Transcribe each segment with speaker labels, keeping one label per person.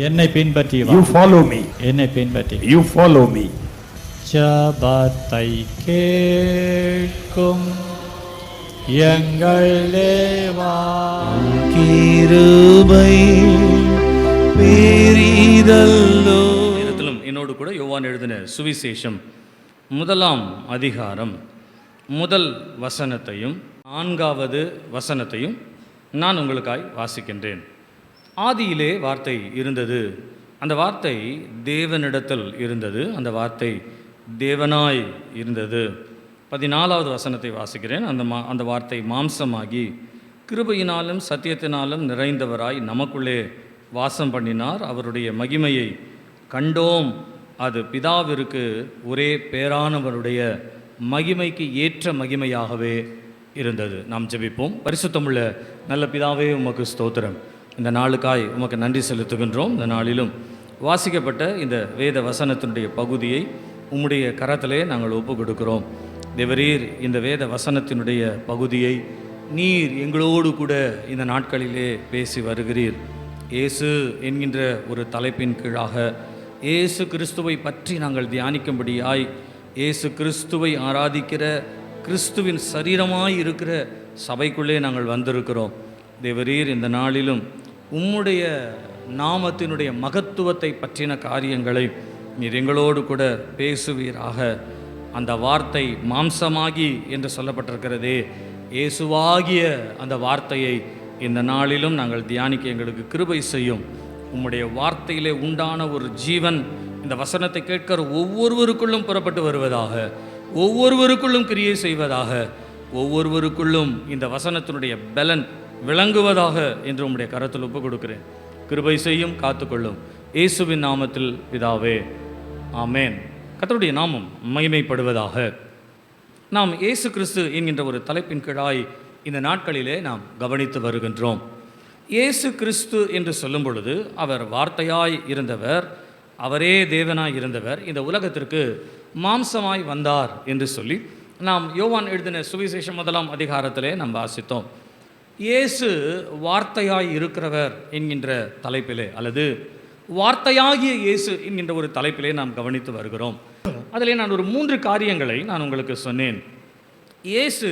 Speaker 1: என்னை பின்பற்றி வா.
Speaker 2: You follow me.
Speaker 1: என்னை பின்பற்றி.
Speaker 2: You follow me.
Speaker 1: ஜபத்தை கேட்கும் எங்கள் தேவா,
Speaker 3: கிருபை பெரிதல்லோ.
Speaker 4: நேரத்திலும் என்னோடு கூட யோவான் எழுதின சுவிசேஷம் 1ஆம் அதிகாரம் 1 வசனத்தையும் 4வது வசனத்தையும் நான் உங்களுக்காய் வாசிக்கின்றேன். ஆதியிலே வார்த்தை இருந்தது, அந்த வார்த்தை தேவனிடத்தில் இருந்தது, அந்த வார்த்தை தேவனாய் இருந்தது. 14வது வசனத்தை வாசிக்கிறேன். அந்த வார்த்தை மாம்சமாகி கிருபையினாலும் சத்தியத்தினாலும் நிறைந்தவராய் நமக்குள்ளே வாசம் பண்ணினார். அவருடைய மகிமையை கண்டோம், அது பிதாவிற்கு ஒரே பேரானவருடைய மகிமைக்கு ஏற்ற மகிமையாகவே இருந்தது. நாம் ஜெபிப்போம். பரிசுத்தமுள்ள நல்ல பிதாவே, உமக்கு ஸ்தோத்திரம். இந்த நாளுக்காய் உமக்கு நன்றி செலுத்துகின்றோம். இந்த நாளிலும் வாசிக்கப்பட்ட இந்த வேத வசனத்தினுடைய பகுதியை உம்முடைய கரத்திலே நாங்கள் ஒப்பு கொடுக்கிறோம். தேவரீர், இந்த வேத வசனத்தினுடைய பகுதியை நீர் எங்களோடு கூட இந்த நாட்களிலே பேசி வருகிறீர். இயேசு என்கின்ற ஒரு தலைப்பின் கீழாக இயேசு கிறிஸ்துவை பற்றி நாங்கள் தியானிக்கும்படியாய், இயேசு கிறிஸ்துவை ஆராதிக்கிற கிறிஸ்துவின் சரீரமாய் இருக்கிற சபைக்குள்ளே நாங்கள் வந்திருக்கிறோம். தேவரீர், இந்த நாளிலும் உம்முடைய நாமத்தினுடைய மகத்துவத்தை பற்றின காரியங்களை நீர் எங்களோடு கூட பேசுவீராக. அந்த வார்த்தை மாம்சமாகி என்று சொல்லப்பட்டிருக்கிறதே, இயேசுவாகிய அந்த வார்த்தையை இந்த நாளிலும் நாங்கள் தியானிக்க எங்களுக்கு கிருபை செய்யும். உம்முடைய வார்த்தையிலே உண்டான ஒரு ஜீவன் இந்த வசனத்தை கேட்கிற ஒவ்வொருவருக்குள்ளும் புறப்பட்டு வருவதாக, ஒவ்வொருவருக்குள்ளும் கிரியை செய்வதாக, ஒவ்வொருவருக்குள்ளும் இந்த வசனத்தினுடைய பலன் விளங்குவதாக என்று உம்முடைய கரத்தில் ஒப்பு கொடுக்கிறேன். கிருபை செய்யும், காத்துக்கொள்ளும். இயேசுவின் நாமத்தில் பிதாவே, ஆமேன். கர்த்தருடைய நாமம் மகிமைப்படுவதாக. நாம் இயேசு கிறிஸ்து என்கின்ற ஒரு தலைப்பின் கீழாய் இந்த நாட்களிலே நாம் கவனித்து வருகின்றோம். இயேசு கிறிஸ்து என்று சொல்லும் பொழுது அவர் வார்த்தையாய் இருந்தவர், அவரே தேவனாய் இருந்தவர், இந்த உலகத்திற்கு மாம்சமாய் வந்தார் என்று சொல்லி நாம் யோவான் எழுதின சுவிசேஷம் 1ஆம் அதிகாரத்திலே நாம் வாசித்தோம். இயேசு வார்த்தையாய் இருக்கிறவர் என்கின்ற தலைப்பிலே, அல்லது வார்த்தையாகிய இயேசு என்கின்ற ஒரு தலைப்பிலே நாம் கவனித்து வருகிறோம். அதிலே நான் ஒரு 3 காரியங்களை நான் உங்களுக்கு சொன்னேன். இயேசு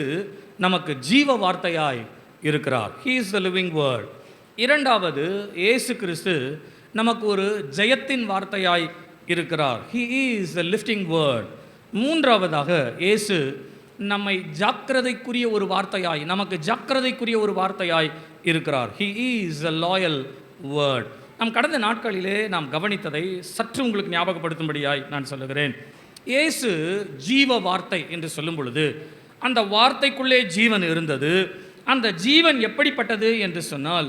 Speaker 4: நமக்கு ஜீவ வார்த்தையாய் இருக்கிறார். He is the living word. 2வது, இயேசு கிறிஸ்து நமக்கு ஒரு ஜெயத்தின் வார்த்தையாய் இருக்கிறார். He is the lifting word. 3வதாக, இயேசு நம்மை ஜாக்கிரதைக்குரிய ஒரு வார்த்தையாய், நமக்கு ஜாக்கிரதைக்குரிய ஒரு வார்த்தையாய் இருக்கிறார். He is a loyal word. நாம் கடந்த நாட்களிலே நாம் கவனித்ததை சற்று உங்களுக்கு ஞாபகப்படுத்தும்படியாய் நான் சொல்லுகிறேன். இயேசு ஜீவ வார்த்தை என்று சொல்லும் பொழுது அந்த வார்த்தைக்குள்ளே ஜீவன் இருந்தது. அந்த ஜீவன் எப்படிப்பட்டது என்று சொன்னால்,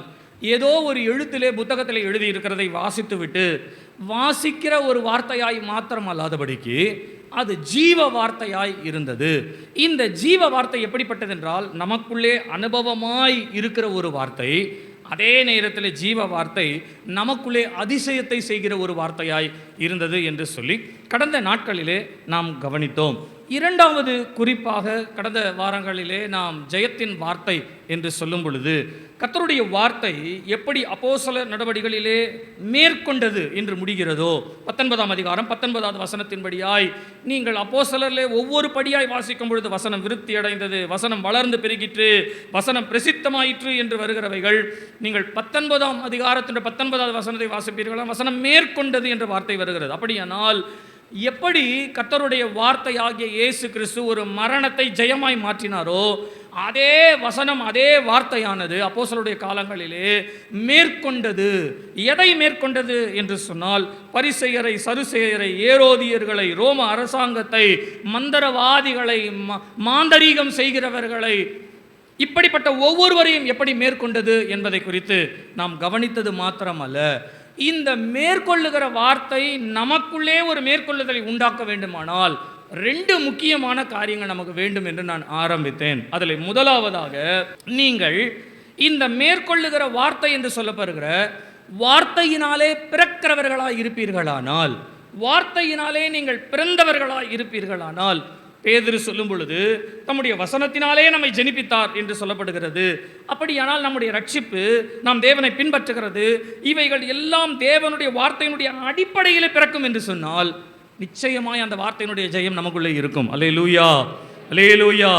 Speaker 4: ஏதோ ஒரு எழுத்திலே புத்தகத்தில் எழுதி இருக்கிறதை வாசித்துவிட்டு வாசிக்கிற ஒரு வார்த்தையாய் மாத்திரம் அல்லாதபடிக்கு அது ஜீவ வார்த்தையாய் இருந்தது. இந்த ஜீவ வார்த்தை எப்படிப்பட்டது என்றால், நமக்குள்ளே அனுபவமாய் இருக்கிற ஒரு வார்த்தை, அதே நேரத்தில் ஜீவ வார்த்தை நமக்குள்ளே அதிசயத்தை செய்கிற ஒரு வார்த்தையாய் இருந்தது என்று சொல்லி கடந்த நாட்களிலே நாம் கவனித்தோம். 2வது குறிப்பாக கடந்த வாரங்களிலே நாம் ஜெயத்தின் வார்த்தை என்று சொல்லும் பொழுது கர்த்தருடைய வார்த்தை எப்படி அப்போஸ்தலர் நடவடிக்கைகளிலே மேற்கொண்டது என்று முடிகிறதோ, 19ஆம் அதிகாரம் 19வது வசனத்தின்படியாய் நீங்கள் அப்போஸ்தலரிலே ஒவ்வொரு படியாய் வாசிக்கும் பொழுது வசனம் விருத்தி அடைந்தது, வசனம் வளர்ந்து பெருகிற்று, வசனம் பிரசித்தமாயிற்று என்று வருகிறவைகள். நீங்கள் 19ஆம் அதிகாரத்தின் 19வது வசனத்தை வாசிப்பீர்களா, வசனம் மேற்கொண்டது என்ற வார்த்தை வருகிறது. அப்படியானால் எப்படி கர்த்தருடைய வார்த்தையாகிய இயேசு கிறிஸ்து ஒரு மரணத்தை ஜெயமாய் மாற்றினாரோ, அதே வசனம், அதே வார்த்தையானது அப்போஸ்தலருடைய காலங்களிலே மேற்கொண்டது. எதை மேற்கொண்டது என்று சொன்னால், பரிசேயரை, சதுசேயரை, ஏரோதியர்களை, ரோம அரசாங்கத்தை, மந்திரவாதிகளை, மாந்தரீகம் செய்கிறவர்களை, இப்படிப்பட்ட ஒவ்வொருவரையும் எப்படி மேற்கொண்டது என்பதை குறித்து நாம் கவனித்தது மாத்திரமல்ல, இந்த மேற்கொள்ளுகிற வார்த்தை நமக்குள்ளே ஒரு மேற்கொள்ளுதலை உண்டாக்க வேண்டுமானால் 2 முக்கியமான காரியங்கள் நமக்கு வேண்டும் என்று நான் ஆரம்பித்தேன். அதில் முதலாவதாக, நீங்கள் இந்த மேற்கொள்ளுகிற வார்த்தை என்று சொல்லப்படுகிற வார்த்தையினாலே பிறக்கிறவர்களாய் இருப்பீர்களானால், வார்த்தையினாலே நீங்கள் பிறந்தவர்களாய் இருப்பீர்களானால் பேதுரு சொல்லும் பொழுது தம்முடைய வசனத்தினாலே நம்மை ஜெனிப்பித்தார் என்று சொல்லப்படுகிறது. அப்படியானால் நம்முடைய ரட்சிப்பு, நாம் தேவனை பின்பற்றுகிறது, இவைகள் எல்லாம் தேவனுடைய வார்த்தையினுடைய அடிப்படையில் பிறக்கும் என்று சொன்னால் நிச்சயமாய் அந்த வார்த்தையினுடைய ஜெயம் நமக்குள்ளே இருக்கும். அல்லேலூயா, அல்லேலூயா.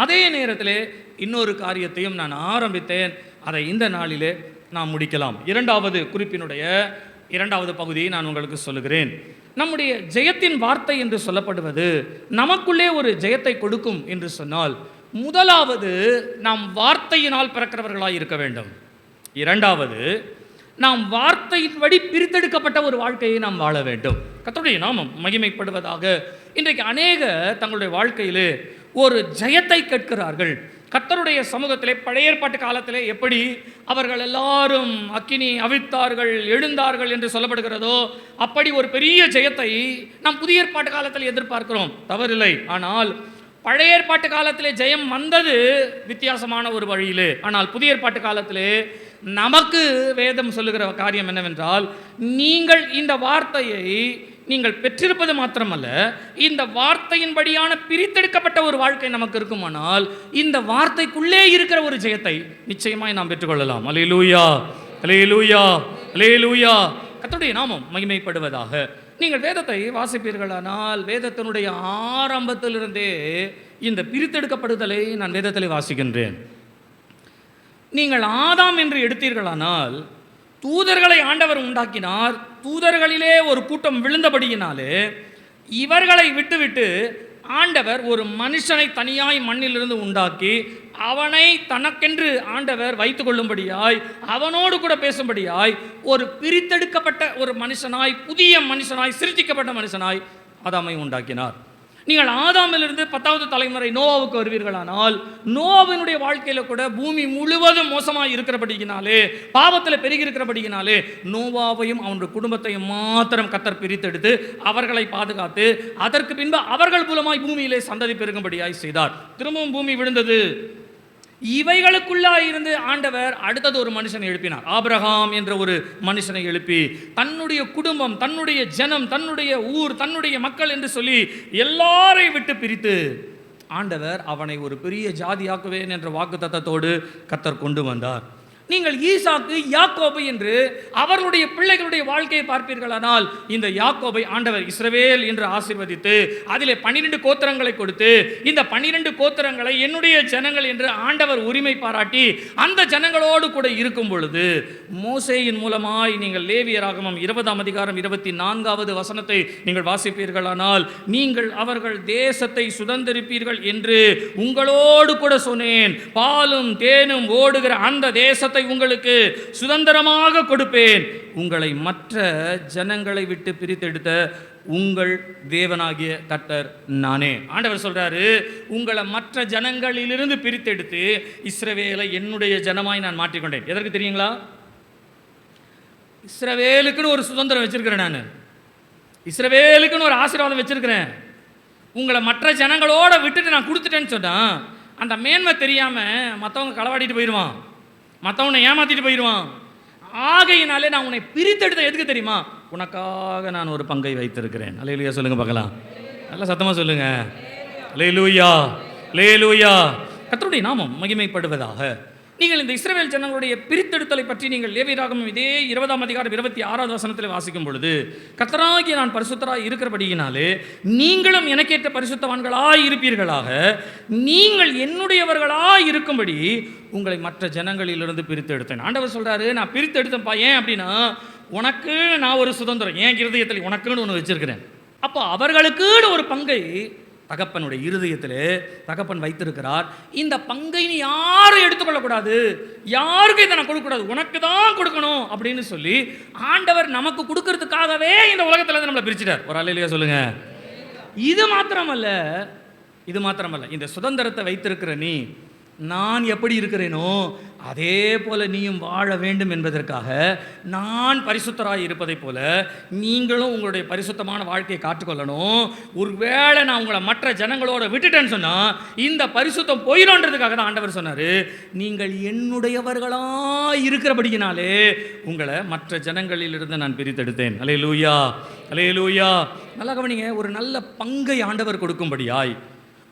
Speaker 4: அதே நேரத்தில் இன்னொரு காரியத்தையும் நான் ஆரம்பித்தேன், அதை இந்த நாளிலே நாம் முடிக்கலாம். இரண்டாவது குறிப்பினுடைய இரண்டாவது பகுதியை நான் உங்களுக்கு சொல்லுகிறேன். நம்முடைய ஜெயத்தின் வார்த்தை என்று சொல்லப்படுவது நமக்குள்ளே ஒரு ஜெயத்தை கொடுக்கும் என்று சொன்னால், முதலாவது நாம் வார்த்தையினால் பிறக்கிறவர்களாய் இருக்க வேண்டும். இரண்டாவது, நாம் வார்த்தையின்படி பிரித்தெடுக்கப்பட்ட ஒரு வாழ்க்கையை நாம் வாழ வேண்டும். கர்த்தருடைய நாமம் மகிமைப்படுவதாக. இன்றைக்கு அநேக தங்களுடைய வாழ்க்கையிலே ஒரு ஜெயத்தை கேட்கிறார்கள். கர்த்தருடைய சமூகத்திலே பழைய ஏற்பாட்டு காலத்திலே எப்படி அவர்கள் எல்லாரும் அக்கினி அவிழ்த்தார்கள், எழுந்தார்கள் என்று சொல்லப்படுகிறதோ, அப்படி ஒரு பெரிய ஜெயத்தை நாம் புதிய ஏற்பாட்டு காலத்தில் எதிர்பார்க்கிறோம், தவறில்லை. ஆனால் பழைய ஏற்பாட்டு காலத்திலே ஜெயம் வந்தது வித்தியாசமான ஒரு வழியிலே. ஆனால் புதிய ஏற்பாட்டு காலத்திலே நமக்கு வேதம் சொல்லுகிற காரியம் என்னவென்றால், நீங்கள் இந்த வார்த்தையை நீங்கள் பெற்றிருப்பது மாத்திரமல்ல, இந்த வார்த்தையின்படியான பிரித்தெடுக்கப்பட்ட ஒரு வாழ்க்கை நமக்கு இருக்குமானால் இந்த வார்த்தைக்குள்ளே இருக்கிற ஒரு ஜெயத்தை நிச்சயமாய் நாம் பெற்றுக்கொள்ளலாம். அல்லேலூயா, அல்லேலூயா, அல்லேலூயா. கர்த்தருடைய நாமம் மகிமைப்படுவதாக. நீங்கள் வேதத்தை வாசிப்பீர்களானால் வேதத்தினுடைய ஆரம்பத்திலிருந்தே இந்த பிரித்தெடுக்கப்படுதலை நான் வேதத்தில் வாசிக்கின்றேன். நீங்கள் ஆதாம் என்று எடுத்தீர்களானால் தூதர்களை ஆண்டவர் உண்டாக்கினார். தூதர்களிலே ஒரு கூட்டம் விழுந்தபடியினாலே இவர்களை விட்டுவிட்டு ஆண்டவர் ஒரு மனுஷனை தனியாய் மண்ணிலிருந்து உண்டாக்கி அவனை தனக்கென்று ஆண்டவர் வைத்து கொள்ளும்படியாய், அவனோடு கூட பேசும்படியாய் ஒரு பிரித்தெடுக்கப்பட்ட ஒரு மனுஷனாய், புதிய மனுஷனாய், சிருஷ்டிக்கப்பட்ட மனுஷனாய் ஆதாமை உண்டாக்கினார். நீங்கள் ஆதாமிலிருந்து 10வது தலைமுறை நோவாவுக்கு வருவீர்களானால் நோவாவினுடைய வாழ்க்கையில கூட பூமி முழுவதும் மோசமாக இருக்கிறபடியினாலே, பாவத்தில் பெருகி இருக்கிறபடியினாலே நோவாவையும் அவனுடைய குடும்பத்தையும் மாத்திரம் கர்த்தர் பிரித்தெடுத்து அவர்களை பாதுகாத்து அதற்கு பின்பு அவர்கள் மூலமாய் பூமியிலே சந்ததி பெருகும்படியாய் செய்தார். திரும்பவும் பூமி விழுந்தது. இவைகளுக்குள்ளாக இருந்து ஆண்டவர் அடுத்தது ஒரு மனுஷனை எழுப்பினார். ஆபிரகாம் என்ற ஒரு மனுஷனை எழுப்பி தன்னுடைய குடும்பம், தன்னுடைய ஜனம், தன்னுடைய ஊர், தன்னுடைய மக்கள் என்று சொல்லி எல்லாரையும் விட்டு பிரித்து ஆண்டவர் அவனை ஒரு பெரிய ஜாதியாக்குவேன் என்ற வாக்குத்தத்தத்தோடு கர்த்தர் கொண்டு வந்தார். நீங்கள் ஈசாக்கு, யாக்கோபு என்று அவர்களுடைய பிள்ளைகளுடைய வாழ்க்கையை பார்ப்பீர்களானால் இந்த யாக்கோபை ஆண்டவர் இஸ்ரவேல் என்று ஆசீர்வதித்து அதிலே 12 கோத்திரங்களை கொடுத்து இந்த 12 கோத்திரங்களை என்னுடைய ஜனங்கள் என்று ஆண்டவர் உரிமை பாராட்டி அந்த ஜனங்களோடு கூட இருக்கும் பொழுது மோசேயின் மூலமாய் நீங்கள் லேவியராகமம் 20ஆம் அதிகாரம் 24வது வசனத்தை நீங்கள் வாசிப்பீர்களானால், நீங்கள் அவர்கள் தேசத்தை சுதந்தரிப்பீர்கள் என்று உங்களோடு கூட சொன்னேன், பாலும் தேனும் ஓடுகிற அந்த தேசத்தை உங்களுக்கு சுதந்திரமாக கொடுப்பேன், உங்களை மற்ற ஜனங்களை விட்டு பிரித்தெடுத்த உங்கள் தேவனாகிய கர்த்தர் நானே. ஆண்டவர் சொல்றாரு, உங்களை மற்ற ஜனங்களிலிருந்து பிரித்தெடுத்து இஸ்ரவேலை என்னுடைய ஜனமாய் நான் மாற்றிக்கொண்டேன். எதற்கு தெரியுங்களா? இஸ்ரவேலுக்குன்னு ஒரு சுதந்திரம் வச்சிருக்கிறேன், நான் இஸ்ரவேலுக்குன்னு ஒரு ஆசீர்வாதம் வச்சிருக்கிறேன். உங்களை மற்ற ஜனங்களோட விட்டுட்டு நான் கொடுத்துட்டேன்னு சொன்னா அந்த மேன்மை தெரியாம மற்றவங்க களவாடிட்டு போயிடுவான், மற்றவனை ஏமாத்திட்டு போயிடுவான். ஆகையினாலே நான் உன்னை பிரித்தெடுத்த எதுக்கு தெரியுமா? உனக்காக நான் ஒரு பங்கை வைத்திருக்கிறேன். அல்லேலூயா சொல்லுங்க பார்க்கலாம், நல்லா சத்தமா சொல்லுங்க. அல்லேலூயா, அல்லேலூயா. கர்த்தருடைய நாமம் மகிமைப்படுவதாக. நீங்கள் இந்த இஸ்ரவேல் ஜனங்களுடைய பிரித்தெடுத்தலை பற்றி நீங்கள் லேவியராகமம் இதே 20ஆம் அதிகாரம் 26வது வசனத்தில் வாசிக்கும் பொழுது, கர்த்தராகிய நான் பரிசுத்தராய் இருக்கிறபடியினாலே நீங்களும் எனக்கேற்ற பரிசுத்தவான்களாய் இருப்பீர்களாக, நீங்கள் என்னுடையவர்களாய் இருக்கும்படி உங்களை மற்ற ஜனங்களிலிருந்து பிரித்தெடுத்தேன். ஆண்டவர் சொல்றாரு, நான் பிரித்தெடுத்தேன்ப்பா. ஏன் அப்படின்னா, உனக்கு நான் ஒரு சுதந்திரம் என் இருதயத்தில் உனக்குன்னு ஒன்று வச்சிருக்கிறேன். அப்போ அவர்களுக்குன்னு ஒரு பங்கை தகப்பனுடைய இருதயத்திலே தகப்பன் வைத்திருக்கிறார். இந்த பங்கை நீ யாரும் எடுத்துக்கொள்ளக்கூடாது, யாருக்கும் இதை நான் கொடுக்கக்கூடாது, உனக்கு தான் கொடுக்கணும் அப்படின்னு சொல்லி ஆண்டவர் நமக்கு கொடுக்கறதுக்காகவே இந்த உலகத்துல நம்மளை பிரிச்சுட்டார். ஒரு அல்லேலூயா சொல்லுங்க. இது மாத்திரமல்ல, இந்த சுதந்திரத்தை வைத்திருக்கிற நீ நான் எப்படி இருக்கிறேனோ அதே போல நீயும் வாழ வேண்டும் என்பதற்காக நான் பரிசுத்தராய் இருப்பதைப் போல நீங்களும் உங்களுடைய பரிசுத்தமான வாழ்க்கையை காத்துக்கொள்ளணும். ஒருவேளை நான் உங்களை மற்ற ஜனங்களோட விட்டுட்டேன்னு சொன்னால் இந்த பரிசுத்தம் போயிடும்ன்றதுக்காக தான் ஆண்டவர் சொன்னார், நீங்கள் என்னுடையவர்களாக இருக்கிறபடியினாலே உங்களை மற்ற ஜனங்களிலிருந்து நான் பிரித்தெடுத்தேன். அல்லேலூயா, அல்லேலூயா. நல்லா கவனிங்க, ஒரு நல்ல பங்கை ஆண்டவர் கொடுக்கும்படியாய்,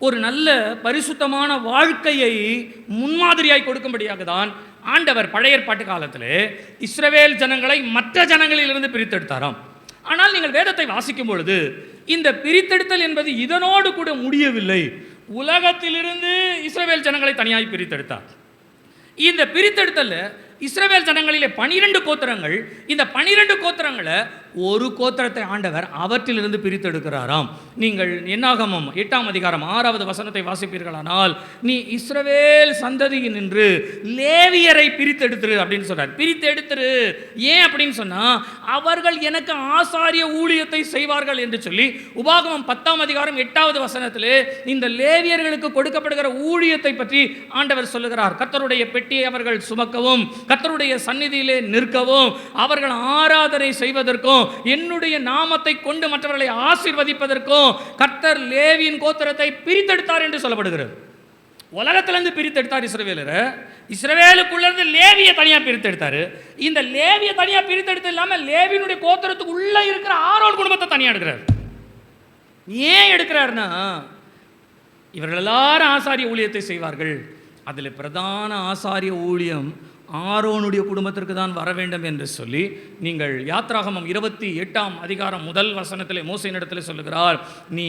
Speaker 4: ஒரு நல்ல பரிசுத்தமான வாழ்க்கையை முன்மாதிரியாய் கொடுக்கும்படியாக தான் ஆண்டவர் பழைய ஏற்பாட்டு காலத்திலே இஸ்ரவேல் ஜனங்களை மற்ற ஜனங்களிலிருந்து பிரித்தெடுத்தாராம். ஆனால் நீங்கள் வேதத்தை வாசிக்கும் பொழுது இந்த பிரித்தெடுத்தல் என்பது இதனோடு கூட முடியவில்லை. உலகத்திலிருந்து இஸ்ரவேல் ஜனங்களை தனியாய் பிரித்தெடுத்தார். இந்த பிரித்தெடுத்தல் இஸ்ரவேல் ஜனங்களிலே 12 கோத்திரங்கள், இந்த 12 கோத்திரங்களை ஒரு கோத்திரத்தை ஆண்டவர் அவற்றிலிருந்து பிரித்தெடுக்கிறாராம். நீங்கள் என்னாகமம் 8ஆம் அதிகாரம் 6வது வசனத்தை வாசிப்பீர்களானால், நீ இஸ்ரவேல் சந்ததியில் நின்று லேவியரை பிரித்தெடுத்துரு அப்படின்னு சொல்றார். பிரித்தெடுத்துரு ஏன் அப்படின்னு சொன்னா, அவர்கள் எனக்கு ஆசாரிய ஊழியத்தை செய்வார்கள் என்று சொல்லி உபாகமம் 10ஆம் அதிகாரம் 8வது வசனத்திலே இந்த லேவியர்களுக்கு கொடுக்கப்படுகிற ஊழியத்தை பற்றி ஆண்டவர் சொல்லுகிறார். கர்த்தருடைய பெட்டியை அவர்கள் சுமக்கவும், கர்த்தருடைய சந்நிதியிலே நிற்கவும், அவர்கள் ஆராதனை செய்வதற்கும், என்னுடைய நாமத்தை கொண்டு மற்றவர்களை ஆசீர்வதிப்பதற்கும் கர்த்தர் லேவியின் கோத்திரத்தை பிரித்தெடுத்தார் என்று சொல்லப்படுகிறது. உலகத்திலிருந்து பிரித்தெடுத்தார் இஸ்ரவேலரை, இஸ்ரவேலுக்குள்ளிருந்து லேவியை தனியாக பிரித்தெடுத்தார். இந்த லேவியை தனியாக பிரித்தெடுத்து இல்லாமல் லேவியினுடைய கோத்திரத்துக்கு உள்ள இருக்கிற ஆரோன் குடும்பத்தை தனியாக எடுக்கிறார். ஏன் எடுக்கிறார்னா, இவர்கள் எல்லாரும் ஆசாரிய ஊழியத்தை செய்வார்கள், அதில் பிரதான ஆசாரிய ஊழியம் ஆரோனுடைய குடும்பத்திற்கு தான் வர வேண்டும் என்று சொல்லி, நீங்கள் யாத்ராகமம் 28ஆம் அதிகாரம் 1 வசனத்திலே மோசேயினிடத்தில் சொல்லுகிறார், நீ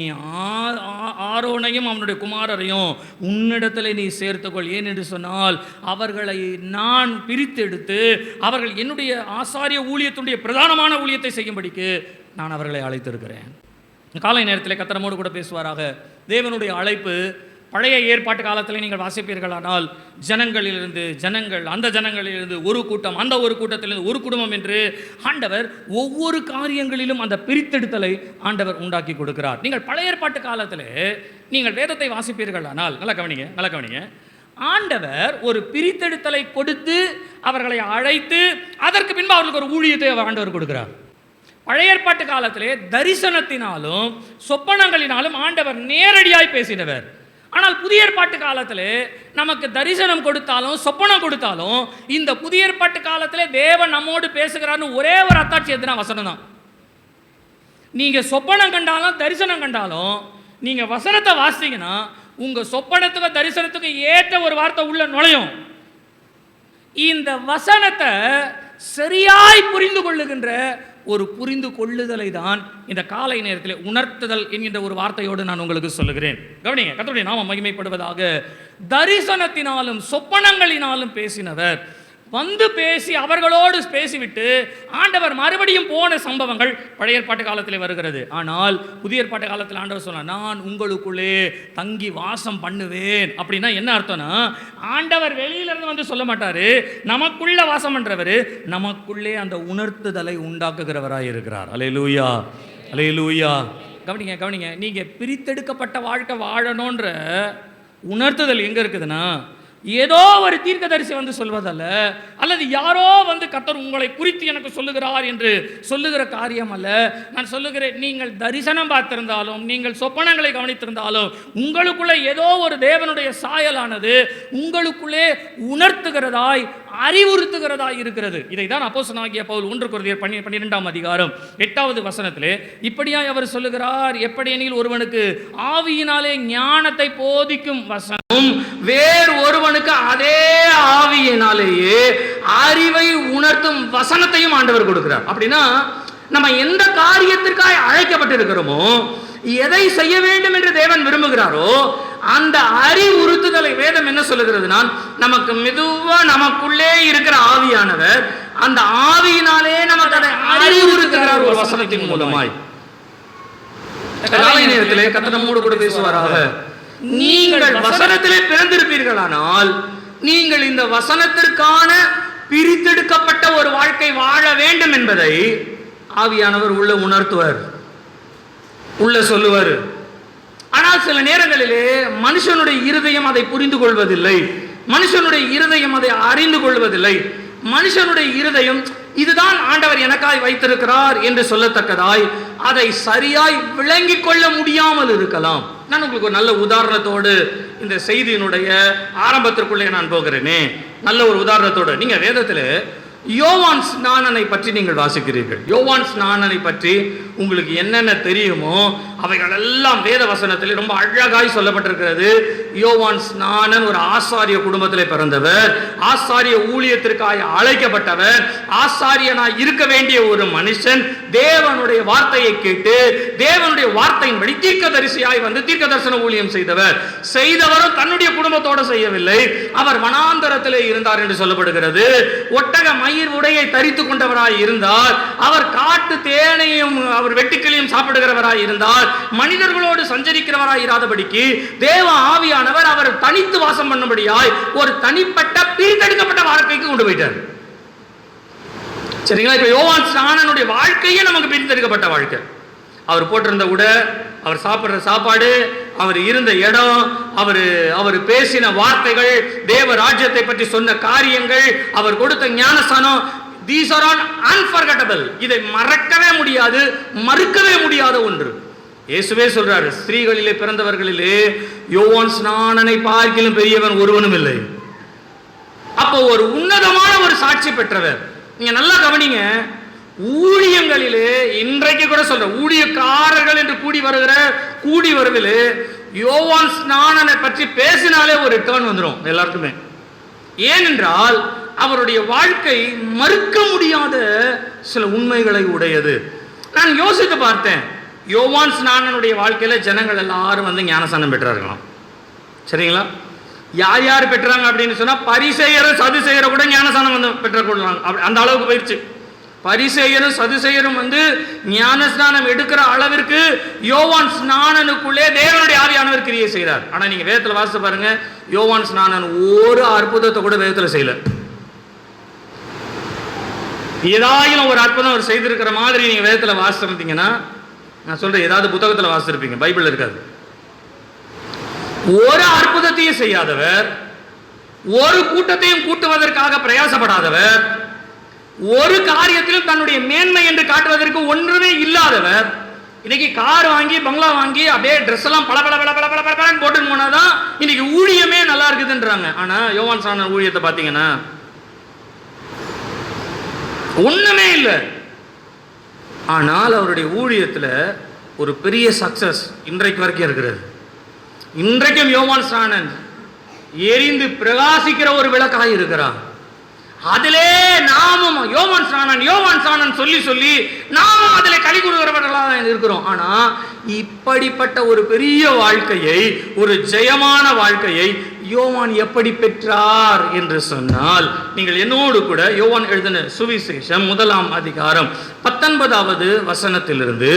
Speaker 4: ஆரோனையும் அவனுடைய குமாரரையும் உன்னிடத்தில் நீ சேர்த்துக்கொள். ஏன் என்று சொன்னால், அவர்களை நான் பிரித்தெடுத்து அவர்கள் என்னுடைய ஆசாரிய ஊழியத்துடைய பிரதானமான ஊழியத்தை செய்யும்படிக்கு நான் அவர்களை அழைத்திருக்கிறேன். காலை நேரத்தில் கர்த்தர் கூட பேசுவாராக. தேவனுடைய அழைப்பு பழைய ஏற்பாட்டு காலத்தில் நீங்கள் வாசிப்பீர்களானால், ஜனங்கள் அந்த ஜனங்களிலிருந்து ஒரு கூட்டம், அந்த ஒரு கூட்டத்திலிருந்து ஒரு குடும்பம் என்று ஆண்டவர் ஒவ்வொரு காரியங்களிலும் அந்த பிரித்தெடுத்தலை ஆண்டவர் உண்டாக்கி கொடுக்கிறார். நீங்கள் பழைய ஏற்பாட்டு காலத்தில் நீங்கள் வேதத்தை வாசிப்பீர்களானால், நல்லா கவனிங்க, ஆண்டவர் ஒரு பிரித்தெடுத்தலை கொடுத்து அவர்களை அழைத்து அதற்கு பின்பு அவர்களுக்கு ஒரு ஊழியத்தை ஆண்டவர் கொடுக்கிறார். பழைய ஏற்பாட்டு காலத்திலே தரிசனத்தினாலும் சொப்பனங்களினாலும் ஆண்டவர் நேரடியாய் பேசினவர். ஆனால் புதிய ஏற்பாட்டு காலத்தில் நமக்கு தரிசனம் கொடுத்தாலும் சொப்பனம் கொடுத்தாலும் இந்த புதிய ஏற்பாட்டு காலத்தில் தேவன் நம்மோடு பேசுகிறார்னு ஒரே ஒரு அத்தாட்சி எதுனா வசனம் தான். நீங்கள் சொப்பனம் கண்டாலும் தரிசனம் கண்டாலும் நீங்கள் வசனத்தை வாசிங்கன்னா உங்கள் சொப்பனத்துக்கு தரிசனத்துக்கு ஏற்ற ஒரு வார்த்தை உள்ள நுழையும். இந்த வசனத்தை சரியாய் புரிந்து கொள்ளுகின்ற ஒரு புரிந்து கொள்ளுதலை தான் இந்த காலை நேரத்தில் உணர்த்துதல் என்கின்ற ஒரு வார்த்தையோடு நான் உங்களுக்கு சொல்லுகிறேன். கவனிங்க, கர்த்தருடைய நாமம் மகிமைப்படுவதாக. தரிசனத்தினாலும் சொப்பனங்களினாலும் பேசினவர் வந்து பேசி அவர்களோடு பேசிவிட்டு ஆண்டவர் மறுபடியும் போன சம்பவங்கள் பழைய ஏற்பாட்டு காலத்தில் வருகிறது. ஆனால் புதிய ஏற்பாட்டு காலத்தில் ஆண்டவர் சொன்னார், நான் உங்களுக்குள்ளே தங்கி வாசம் பண்ணுவேன். அப்படின்னா என்ன அர்த்தம்னா, ஆண்டவர் வெளியிலிருந்து வந்து சொல்ல மாட்டாரு, நமக்குள்ள வாசம் பண்றவர் நமக்குள்ளே அந்த உணர்த்துதலை உண்டாக்குகிறவராய் இருக்கிறார். அல்லேலூயா, அல்லேலூயா. கவனிங்க, நீங்க பிரித்தெடுக்கப்பட்ட வாழ்க்கை வாழணுன்ற உணர்த்துதல் எங்க இருக்குதுன்னா, ஏதோ ஒரு தீர்க்கதரிசி வந்து சொல்வதல்ல, அல்லது யாரோ வந்து கர்த்தர் உங்களை குறித்து எனக்கு சொல்லுகிறார் என்று சொல்லுகிற காரியம் அல்ல. நான் சொல்லுகிறேன், நீங்கள் தரிசனம் பார்த்திருந்தாலும் நீங்கள் சொப்பனங்களை கவனித்திருந்தாலும் உங்களுக்குள்ளே ஏதோ ஒரு தேவனுடைய சாயலானது உங்களுக்குள்ளே உணர்த்துகிறதாய் அறிவுறுத்துகிறதாய் இருக்கிறது. இதை தான் அப்போஸ்தலனாகிய பவுல் 1 கொரிந்தியர் 12ஆம் அதிகாரம் 8வது வசனத்திலே இப்படியாய் அவர் சொல்லுகிறார், எப்படியெனில் ஒருவனுக்கு ஆவியினாலே ஞானத்தை போதிக்கும் வசனம் வேறு ஒருவனுக்கு அதே ஆவியினாலேயே அறிவை உணர்த்தும் வசனத்தையும் ஆண்டவர் கொடுக்கிறார். அப்படின்னா நம்ம எந்த காரியத்திற்காக அழைக்கப்பட்டிருக்கிறோமோ, எதை செய்ய வேண்டும் என்று தேவன் விரும்புகிறாரோ அந்த அறிவுறுத்துதலை வேதம் என்ன சொல்லுகிறதுனா, நமக்கு மெதுவா நமக்குள்ளே இருக்கிற ஆவியானவர் அந்த ஆவியினாலே நமக்கு அதை அறிவுறுத்துகிறார் ஒரு வசனத்தின் மூலமாய். காலை நேரத்திலே கர்த்தர் நம்மோடு கூட பேசுவாராக. நீங்கள் வசனத்திலே பிறந்திருப்பீர்களானால் நீங்கள் இந்த வசனத்திற்கான பிரித்தெடுக்கப்பட்ட ஒரு வாழ்க்கை வாழ வேண்டும் என்பதை ஆவியானவர் உள்ள உணர்த்துவார், உள்ள சொல்லுவார். ஆனால் சில நேரங்களிலே மனுஷனுடைய இருதயம் அதை புரிந்து கொள்வதில்லை.
Speaker 2: மனுஷனுடைய இருதயம் அதை அறிந்து கொள்வதில்லை. மனுஷனுடைய இருதயம் இதுதான் ஆண்டவர் எனக்காய் வைத்திருக்கிறார் என்று சொல்லத்தக்கதாய் அதை சரியாய் விளங்கிக் கொள்ள முடியாமல் இருக்கலாம். நான் உங்களுக்கு ஒரு நல்ல உதாரணத்தோடு இந்த செய்தியினுடைய ஆரம்பத்திற்குள்ளே நான் போகிறேனே. நல்ல ஒரு உதாரணத்தோடு, நீங்க வேதத்தில் யோவான் ஸ்நானனை பற்றி நீங்கள் வாசிக்கிறீர்கள். யோவான் ஸ்நானனை பற்றி உங்களுக்கு என்னென்ன தெரியுமோ அவைகள் எல்லாம் வேத வசனத்தில் ரொம்ப அழகாய் சொல்லப்பட்டிருக்கிறது. யோவான் ஸ்நானன் ஒரு ஆசாரிய குடும்பத்தில் பிறந்தவர், ஆசாரிய ஊழியத்திற்காக அழைக்கப்பட்டவர், ஆசாரியனாய் இருக்க வேண்டிய ஒரு மனுஷன். தேவனுடைய வார்த்தையை கேட்டு தேவனுடைய வார்த்தையின்படி தீர்க்கதரிசியாய் வந்து தீர்க்க தரிசன ஊழியம் செய்தவரும் தன்னுடைய குடும்பத்தோடு செய்யவில்லை. அவர் வனாந்தரத்திலே இருந்தார் என்று சொல்லப்படுகிறது. ஒட்டக மயிர் உடையை தரித்துக் கொண்டவராய் இருந்தார். அவர் காட்டு தேனையும் அவர் வெட்டுக்கிளியும் சாப்பிடுகிறவராய் இருந்தார். மனிதர்களோடு சஞ்சரிக்கிறவராய் இராதபடிக்கு தேவ ஆவியானவர் அவர் தனித்து வாசம் பண்ணும்படியாய் ஒரு தனிப்பட்ட பிரித்தெடுக்கப்பட்ட வாழ்க்கைக்கு கொண்டு போயிட்டார். சரிங்களா? இப்ப யோவான் ஸ்நானனுடைய வாழ்க்கையே நமக்கு பிரித்தெடுக்கப்பட்ட வாழ்க்கை. அவர் போட்டிருந்த உடை, அவர் சாப்பிடுற சாப்பாடு, அவர் இருந்த இடம், அவர் பேசின வார்த்தைகள், தேவ ராஜ்யத்தை பற்றி சொன்ன காரியங்கள், அவர் கொடுத்த ஞானஸ்தானம், these are all unforgettable. இதை மறக்கவே முடியாது, மறுக்கவே முடியாத ஒன்று. இயேசுவே சொல்றாரு, ஸ்திரீகளிலே பிறந்தவர்களிலே யோவான் ஸ்நானனை பார்க்கிலும் பெரியவன் ஒருவனும் இல்லை. அப்போ ஒரு உன்னதமான ஒரு சாட்சி பெற்றவர். நீங்க நல்லா கவனிங்க, ஊழியங்களிலே இன்றைக்கு கூட சொல்ற ஊழியக்காரர்கள் என்று கூடி வருவிலே யோவான் ஸ்நானனை பற்றி பேசினாலே ஒரு டர்ன் வந்துடும் எல்லாருக்குமே. ஏனென்றால் அவருடைய வாழ்க்கை மறுக்க முடியாத சில உண்மைகளை உடையது. நான் யோசித்து பார்த்தேன், யோவான் ஸ்நானனுடைய வாழ்க்கையில ஜனங்கள் எல்லாரும் வந்து ஞானஸ்நானம் பெற்றார்களாம். சரிங்களா? யார் யார் பெற்றாங்க அப்படின்னு சொன்னா பரிசேயரும் சதுசேயரும் கூட ஞானஸ்நானம் வந்து பெற்றுக்கொள்ளலாம். அந்த அளவுக்கு போயிடுச்சு. பரிசேயரும் சதுசேயரும் வந்து ஞானஸ்நானம் எடுக்கிற அளவிற்கு யோவான் ஸ்நானனுக்குள்ளே தேவனுடைய ஆவியானவர் கிரியை செய்கிறார். ஆனா நீங்க வேதத்துல வாசித்து பாருங்க, யோவான் ஸ்நானன் ஒரு அற்புதத்தை கூட வேதத்துல செய்யல. ஏதாயிலும் ஒரு அற்புதம் அவர் செய்திருக்கிற மாதிரி நீங்க வேதத்துல வாசிச்சிருந்தீங்கன்னா, நான் சொல்றேன், ஏதாவது புத்தகத்துல வாசிச்சிருப்பீங்க, பைபிள் இருக்காது. ஒரு அற்புதத்தையும் செய்யாதவர், ஒரு கூட்டத்தையும் கூட்டுவதற்காக பிரயாசப்படாதவர், ஒரு காரியத்திலும் தன்னுடைய மேன்மை என்று காட்டுவதற்கு ஒன்றுமே இல்லாதவர், இன்னைக்கு கார் வாங்கி பங்களா வாங்கி அப்படியே ட்ரெஸ் எல்லாம் பல பல பல பல பல பல போட்டு போனாதான் இன்னைக்கு ஊழியமே நல்லா இருக்குதுன்றாங்க. ஆனா யோவான் ஸ்நானன் ஊழியத்தை பார்த்தீங்கன்னா ஒண்ணுமே இல்லை. ஆனால் அவருடைய ஊழியத்தில் ஒரு பெரிய சக்சஸ் இன்றைக்கு வரைக்கும் இருக்கிறது. இன்றைக்கும் யோவான் ஸ்நானன் எரிந்து பிரகாசிக்கிற ஒரு விளக்காக இருக்கிறார். அதிலே நாமும் யோவான் ஸ்நானன் சொல்லி சொல்லி நாமும் அதிலே களி கூறுகிறவர்களாக இருக்கிறோம். ஆனா இப்படிப்பட்ட ஒரு பெரிய வாழ்க்கையை, ஒரு ஜெயமான வாழ்க்கையை யோவான் எப்படி பெற்றார் என்று சொன்னால், நீங்கள் என்னோடு கூட யோவான் எழுதின சுவிசேஷம் 1ஆம் அதிகாரம் 19வது வசனத்திலிருந்து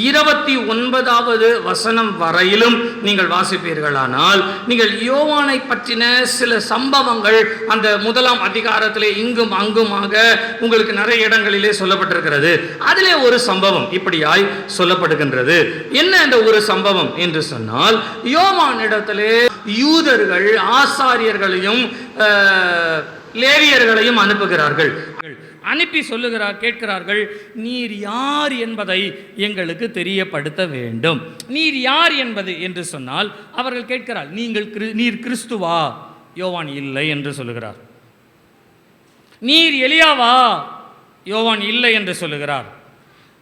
Speaker 2: 29வது வசனம் வரையிலும் நீங்கள் வாசிப்பீர்களானால், நீங்கள் யோவானை பற்றின சில சம்பவங்கள் அந்த 1ஆம் அதிகாரத்திலே இங்கும் அங்குமாக உங்களுக்கு நிறைய இடங்களிலே சொல்லப்பட்டிருக்கிறது. அதிலே ஒரு சம்பவம் இப்படியாய் சொல்லப்படுகின்றது. என்ன இந்த ஒரு சம்பவம் என்று சொன்னால், யோவான் இடத்திலே யூதர்கள் ஆசாரியர்களையும் லேவியர்களையும் அனுப்புகிறார்கள். அனுப்பி கேட்கிறார்கள், நீர் யார் என்பதை எங்களுக்கு தெரியப்படுத்த வேண்டும். நீர் யார் என்பது என்று சொன்னால் அவர்கள் கேட்கிறார், நீர் கிறிஸ்துவா? யோவான் இல்லை என்று சொல்லுகிறார். நீர் எலியாவா? யோவான் இல்லை என்று சொல்லுகிறார்.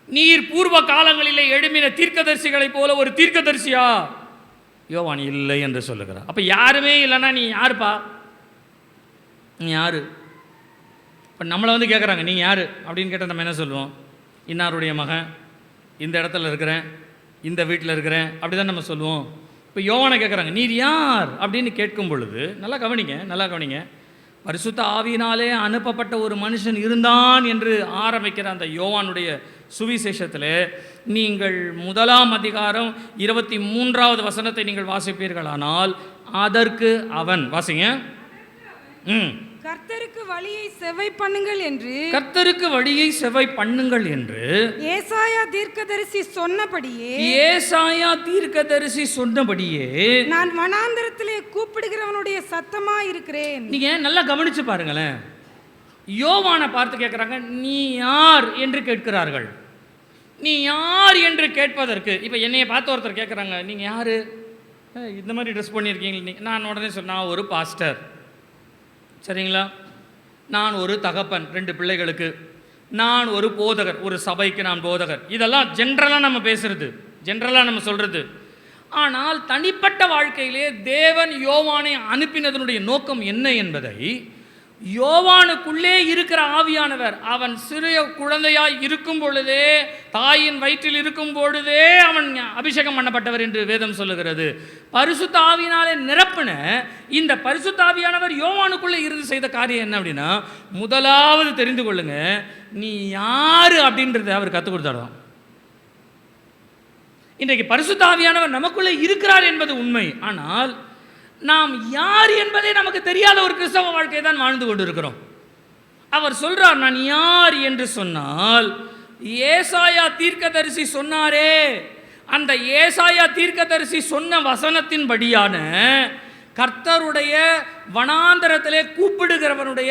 Speaker 2: நீர் பூர்வ காலங்களிலே எழும்பின தீர்க்கதரிசிகளைப் போல ஒரு தீர்க்கதரிசியா? யோவான் இல்லை என்று சொல்லுகிறார். அப்போ யாருமே இல்லைன்னா நீ யாருப்பா? நீ யாரு? இப்போ நம்மளை வந்து கேட்குறாங்க, நீ யார் அப்படின்னு கேட்டால் நம்ம என்ன சொல்லுவோம்? இன்னாருடைய மகன், இந்த இடத்துல இருக்கிறேன், இந்த வீட்டில் இருக்கிறேன், அப்படி தான் நம்ம சொல்லுவோம். இப்போ யோவானை கேட்குறாங்க, நீர் யார் அப்படின்னு கேட்கும் பொழுது நல்லா கவனிங்க, பரிசுத்த ஆவியினாலே அனுப்பப்பட்ட ஒரு மனுஷன் இருந்தான் என்று ஆரம்பிக்கிற அந்த யோவானுடைய சுவிசேஷத்தில் நீங்கள் 1ஆம் அதிகாரம் 23வது வசனத்தை நீங்கள் வாசிப்பீர்களானால், அதற்கு அவன் வாசிங்க.
Speaker 3: கர்த்தருக்கு வழியை செவ்வை பண்ணுங்கள் என்று
Speaker 4: கர்த்தருக்கு வழியை செவ்வை பண்ணுங்கள் என்று
Speaker 3: ஏசாயா தீர்க்கதரிசி சொன்னபடியே
Speaker 4: ஏசாயா தீர்க்கதரிசி சொன்னபடியே
Speaker 3: நான் வனாந்தரத்திலே கூப்பிடுகிறவனுடைய சத்தமா இருக்கிறேன்.
Speaker 4: நீங்க நல்லா கவனிச்சு பாருங்களேன். யோவானை பார்த்து கேட்குறாங்க, நீ யார் என்று கேட்கிறார்கள். நீ யார் என்று கேட்பதற்கு இப்போ என்னைய பார்த்து ஒருத்தர் கேட்குறாங்க, நீங்கள் யார், இந்த மாதிரி ட்ரெஸ் பண்ணியிருக்கீங்க. நான் உடனே சொன்னால் ஒரு பாஸ்டர், சரிங்களா, நான் ஒரு தகப்பன் 2 பிள்ளைகளுக்கு, நான் ஒரு போதகர், ஒரு சபைக்கு நான் போதகர். இதெல்லாம் ஜென்ரலாக நம்ம பேசுறது, ஜென்ரலாக நம்ம சொல்கிறது. ஆனால் தனிப்பட்ட வாழ்க்கையிலே தேவன் யோவானை அனுப்பினதனுடைய நோக்கம் என்ன என்பதை யோவானுக்குள்ளே இருக்கிற ஆவியானவர், அவன் சிறிய குழந்தையாய் இருக்கும் பொழுதே, தாயின் வயிற்றில் இருக்கும் பொழுதே அவன் அபிஷேகம் பண்ணப்பட்டவர் என்று வேதம் சொல்லுகிறது. பரிசுத்த ஆவியினாலே நிரப்பின இந்த பரிசுத்த ஆவியானவர் யோவானுக்குள்ளே இருந்து செய்த காரியம் என்ன அப்படின்னா, முதலாவது தெரிந்து கொள்ளுங்க, நீ யாரு அப்படின்றத அவர் கற்றுக் கொடுத்தாராம். இன்றைக்கு பரிசுத்த ஆவியானவர் நமக்குள்ளே இருக்கிறார் என்பது உண்மை. ஆனால் நாம் யார் என்பதே நமக்கு தெரியாத ஒரு கிறிஸ்தவ வாழ்க்கையை தான் வாழ்ந்து கொண்டு இருக்கிறோம். அவர் சொல்றார், நான் யார் என்று சொன்னால், ஏசாயா தீர்க்கதரிசி சொன்னாரே, அந்த ஏசாயா தீர்க்கதரிசி சொன்ன வசனத்தின் படியான கர்த்தருடைய வனாந்தரத்திலே கூப்பிடுகிறவனுடைய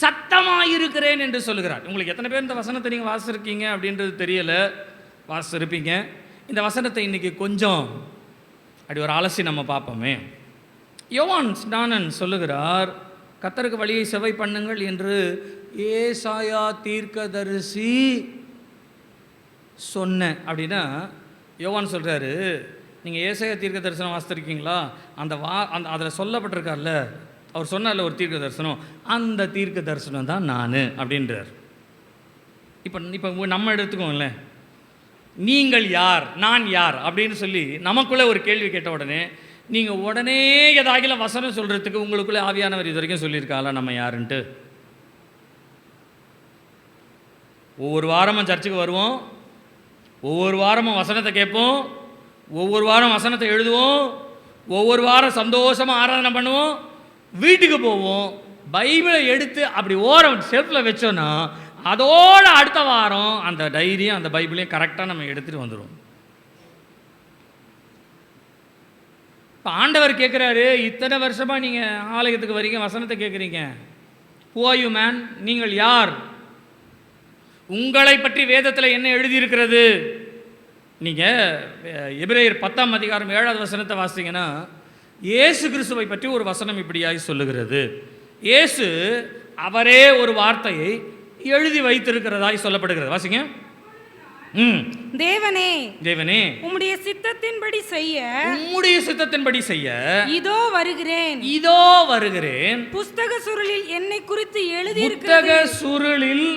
Speaker 4: சத்தமாயிருக்கிறேன் என்று சொல்லுகிறார். உங்களுக்கு எத்தனை பேர் இந்த வசனத்தை நீங்கள் வாசிச்சிருக்கீங்க அப்படின்றது தெரியல, வாசிச்சிருப்பீங்க. இந்த வசனத்தை இன்னைக்கு கொஞ்சம் அப்படி ஒரு அலசி நம்ம பார்ப்போமே. யோவான் ஸ்நானன் சொல்லுகிறார், கர்த்தருக்கு வழியை செவ்வை பண்ணுங்கள் என்று ஏசாயா தீர்க்கதரிசி சொன்ன அப்படின்னா, யோவான் சொல்கிறாரு, நீங்கள் ஏசாயா தீர்க்க தரிசனம் வாசித்திருக்கீங்களா, அந்த அதில் சொல்லப்பட்டிருக்கார்ல, அவர் சொன்னார்ல ஒரு தீர்க்க தரிசனம், அந்த தீர்க்க தரிசனம் தான் நான் அப்படின்றார். இப்போ நம்ம எடுத்துக்கோங்களே, நீங்கள் யார், நான் யார் அப்படின்னு சொல்லி நமக்குள்ளே ஒரு கேள்வி கேட்ட உடனே நீங்கள் உடனே ஏதாகிலும் வசனம் சொல்கிறதுக்கு உங்களுக்குள்ளே ஆவியானவர் இது வரைக்கும் சொல்லியிருக்காங்களா நம்ம யாருன்ட்டு? ஒவ்வொரு வாரமும் சர்ச்சுக்கு வருவோம், ஒவ்வொரு வாரமும் வசனத்தை கேட்போம், ஒவ்வொரு வாரம் வசனத்தை எழுதுவோம், ஒவ்வொரு வாரம் சந்தோஷமாக ஆராதனை பண்ணுவோம், வீட்டுக்கு போவோம், பைபிளை எடுத்து அப்படி ஓரம் செல்ஃபில் வச்சோன்னா அதோட அடுத்த வாரம் அந்த டைரியும் அந்த பைபிளையும் கரெக்டாக நம்ம எடுத்துகிட்டு வந்துடுவோம். இப்போ ஆண்டவர் கேட்குறாரு, இத்தனை வருஷமாக நீங்கள் ஆலயத்துக்கு வரீங்க, வசனத்தை கேட்குறீங்க, ஹூ ஆர் யூ மேன், நீங்கள் யார், உங்களை பற்றி வேதத்தில் என்ன எழுதியிருக்கிறது? நீங்கள் எபிரேயர் 10ஆம் அதிகாரம் 7வது வசனத்தை வாசிங்கன்னா, இயேசு கிறிஸ்துவை பற்றி ஒரு வசனம் இப்படியாய் சொல்லுகிறது. இயேசு அவரே ஒரு வார்த்தையை எழுதி வைத்திருக்கிறதாய் சொல்லப்படுகிறது. வாசிங்க.
Speaker 3: தேவனே,
Speaker 4: தேவனே,
Speaker 3: உம்முடைய சித்தத்தின்படி செய்ய,
Speaker 4: உம்முடைய சித்தத்தின்படி செய்ய
Speaker 3: இதோ வருகிறேன்,
Speaker 4: இதோ வருகிறேன்.
Speaker 3: புஸ்தக சுருளில் என்னை குறித்து எழுதி
Speaker 4: புத்தக சுருளில்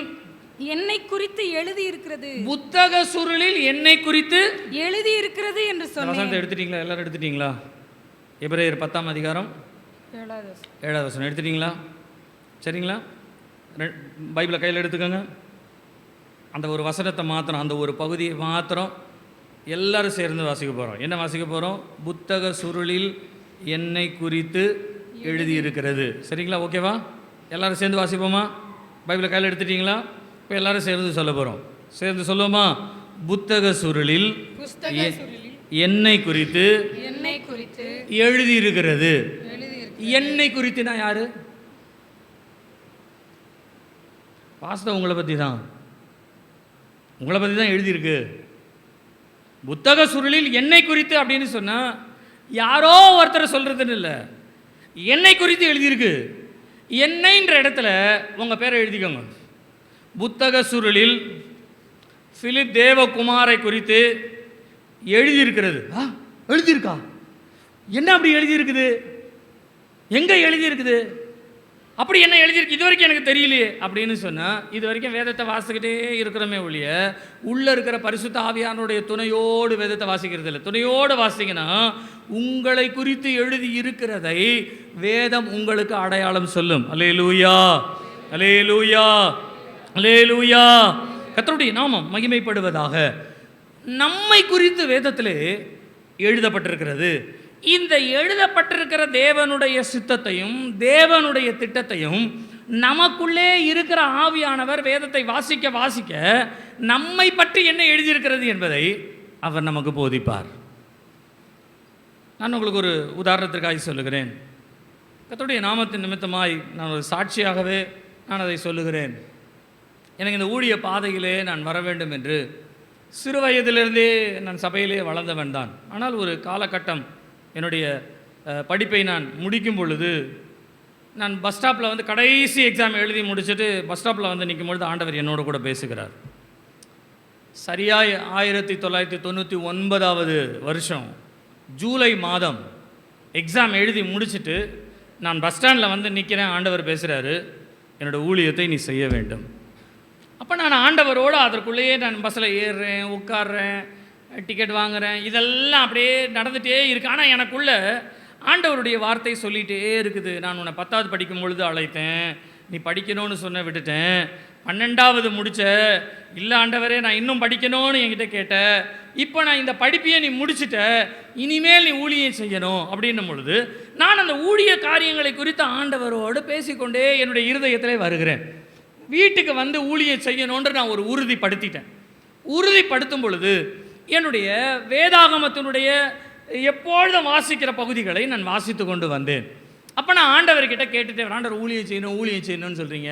Speaker 3: என்னை குறித்து எழுதி இருக்கிறது,
Speaker 4: புத்தக சுருளில் என்னை குறித்து எழுதி
Speaker 3: இருக்கிறது என்று சொன்னேன்.
Speaker 4: எடுத்துட்டீங்களா? எல்லாரும் எடுத்துட்டீங்களா? எபிரேயர் 10ஆம் அதிகாரம் 7வது வசனம் எடுத்துட்டீங்களா? சரிங்களா? பைபிளை கையில் எடுத்துக்கோங்க. அந்த ஒரு வசனத்தை மாத்திரம், அந்த ஒரு பகுதியை மாத்திரம் எல்லாரும் சேர்ந்து வாசிக்க போகிறோம். என்ன வாசிக்க போகிறோம்? புத்தக சுருளில் என்னை குறித்து எழுதியிருக்கிறது. சரிங்களா? ஓகேவா? எல்லாரும் சேர்ந்து வாசிப்போமா? பைபிளை கையில் எடுத்துட்டீங்களா? இப்போ எல்லாரும் சேர்ந்து சொல்ல போகிறோம். சேர்ந்து சொல்லுவோமா? புத்தக சுருளில் என்னை குறித்து எழுதியிருக்கிறது. என்னை குறித்து நான் யாரு? பாஸ்தா உங்களை பற்றி தான், உங்களை பற்றி தான் எழுதியிருக்கு. புத்தக சுருளில் என்னை குறித்து அப்படின்னு சொன்னால் யாரோ ஒருத்தர் சொல்கிறதுன்னு இல்லை, என்னை குறித்து எழுதியிருக்கு. என்னைன்ற இடத்துல உங்கள் பேரை எழுதிக்கோங்க. புத்தக சுருளில் பிலிப் தேவகுமாரை குறித்து எழுதியிருக்கிறது. எழுதியிருக்கா? என்ன அப்படி எழுதியிருக்குது? எங்கே எழுதியிருக்குது? அப்படி என்ன எழுதியிருக்கு? இது வரைக்கும் எனக்கு தெரியலையே அப்படின்னு சொன்னால், இது வரைக்கும் வேதத்தை வாசிக்கிட்டே இருக்கிறோமே ஒழிய உள்ளே இருக்கிற பரிசுத்த ஆவியானுடைய துணையோடு வேதத்தை வாசிக்கிறது இல்லை. துணையோடு வாசிங்கன்னா உங்களை குறித்து எழுதி இருக்கிறதை வேதம் உங்களுக்கு அடையாளம் சொல்லும். அல்லேலூயா, அல்லேலூயா, அல்லேலூயா. கர்த்தருடைய நாமம் மகிமைப்படுவதாக. நம்மை குறித்து வேதத்திலே எழுதப்பட்டிருக்கிறது. இந்த எழுதப்பட்டிருக்கிற தேவனுடைய சித்தத்தையும் தேவனுடைய திட்டத்தையும் நமக்குள்ளே இருக்கிற ஆவியானவர் வேதத்தை வாசிக்க வாசிக்க நம்மை பற்றி என்ன எழுதியிருக்கிறது என்பதை அவர் நமக்கு போதிப்பார். நான் உங்களுக்கு ஒரு உதாரணத்திற்காக சொல்லுகிறேன். கர்த்தருடைய நாமத்தின் நிமித்தமாய் நான் ஒரு சாட்சியாகவே நான் அதை சொல்லுகிறேன். எனக்கு இந்த ஊழிய பாதையிலே நான் வர வேண்டும் என்று சிறு வயதிலிருந்தே நான் சபையிலே வளர்ந்தவன் தான். ஆனால் ஒரு காலகட்டம் என்னுடைய படிப்பை நான் முடிக்கும் பொழுது நான் பஸ் ஸ்டாப்பில் வந்து கடைசி எக்ஸாம் எழுதி முடிச்சுட்டு பஸ் ஸ்டாப்பில் வந்து நிற்கும் பொழுது ஆண்டவர் என்னோட கூட பேசுகிறார். சரியாய் 1999 வருஷம் ஜூலை மாதம் எக்ஸாம் எழுதி முடிச்சுட்டு நான் பஸ் ஸ்டாண்டில் வந்து நிற்கிறேன். ஆண்டவர் பேசுகிறாரு, என்னோடய ஊழியத்தை நீ செய்ய வேண்டும். அப்போ நான் ஆண்டவரோடு அதற்குள்ளேயே நான் பஸ்ஸில் ஏறுறேன், உட்காடுறேன், டிக்கெட் வாங்குகிறேன், இதெல்லாம் அப்படியே நடந்துகிட்டே இருக்குது. ஆனால் எனக்குள்ளே ஆண்டவருடைய வார்த்தை சொல்லிகிட்டே இருக்குது. நான் உன்னை 10வது படிக்கும் பொழுது அழைத்தேன், நீ படிக்கணும்னு சொன்ன விட்டுட்டேன். 12வது முடித்த, இல்லை ஆண்டவரே நான் இன்னும் படிக்கணும்னு என்கிட்ட கேட்ட, இப்போ நான் இந்த படிப்பையே நீ முடிச்சுட்ட, இனிமேல் நீ ஊழியம் செய்யணும் அப்படின்னும் பொழுது நான் அந்த ஊழிய காரியங்களை குறித்து ஆண்டவரோடு பேசிக்கொண்டே என்னுடைய இருதயத்திலே வருகிறேன். வீட்டுக்கு வந்து ஊழியம் செய்யணுன்ற நான் ஒரு உறுதிப்படுத்திட்டேன். உறுதிப்படுத்தும் பொழுது என்னுடைய வேதாகமத்தினுடைய எப்பொழுதும் வாசிக்கிற பகுதிகளை நான் வாசித்து கொண்டு வந்தேன். அப்போ நான் ஆண்டவர்கிட்ட கேட்டுட்டேன், ஆண்டவர் ஊழியம் செய்யணும்னு சொல்கிறீங்க,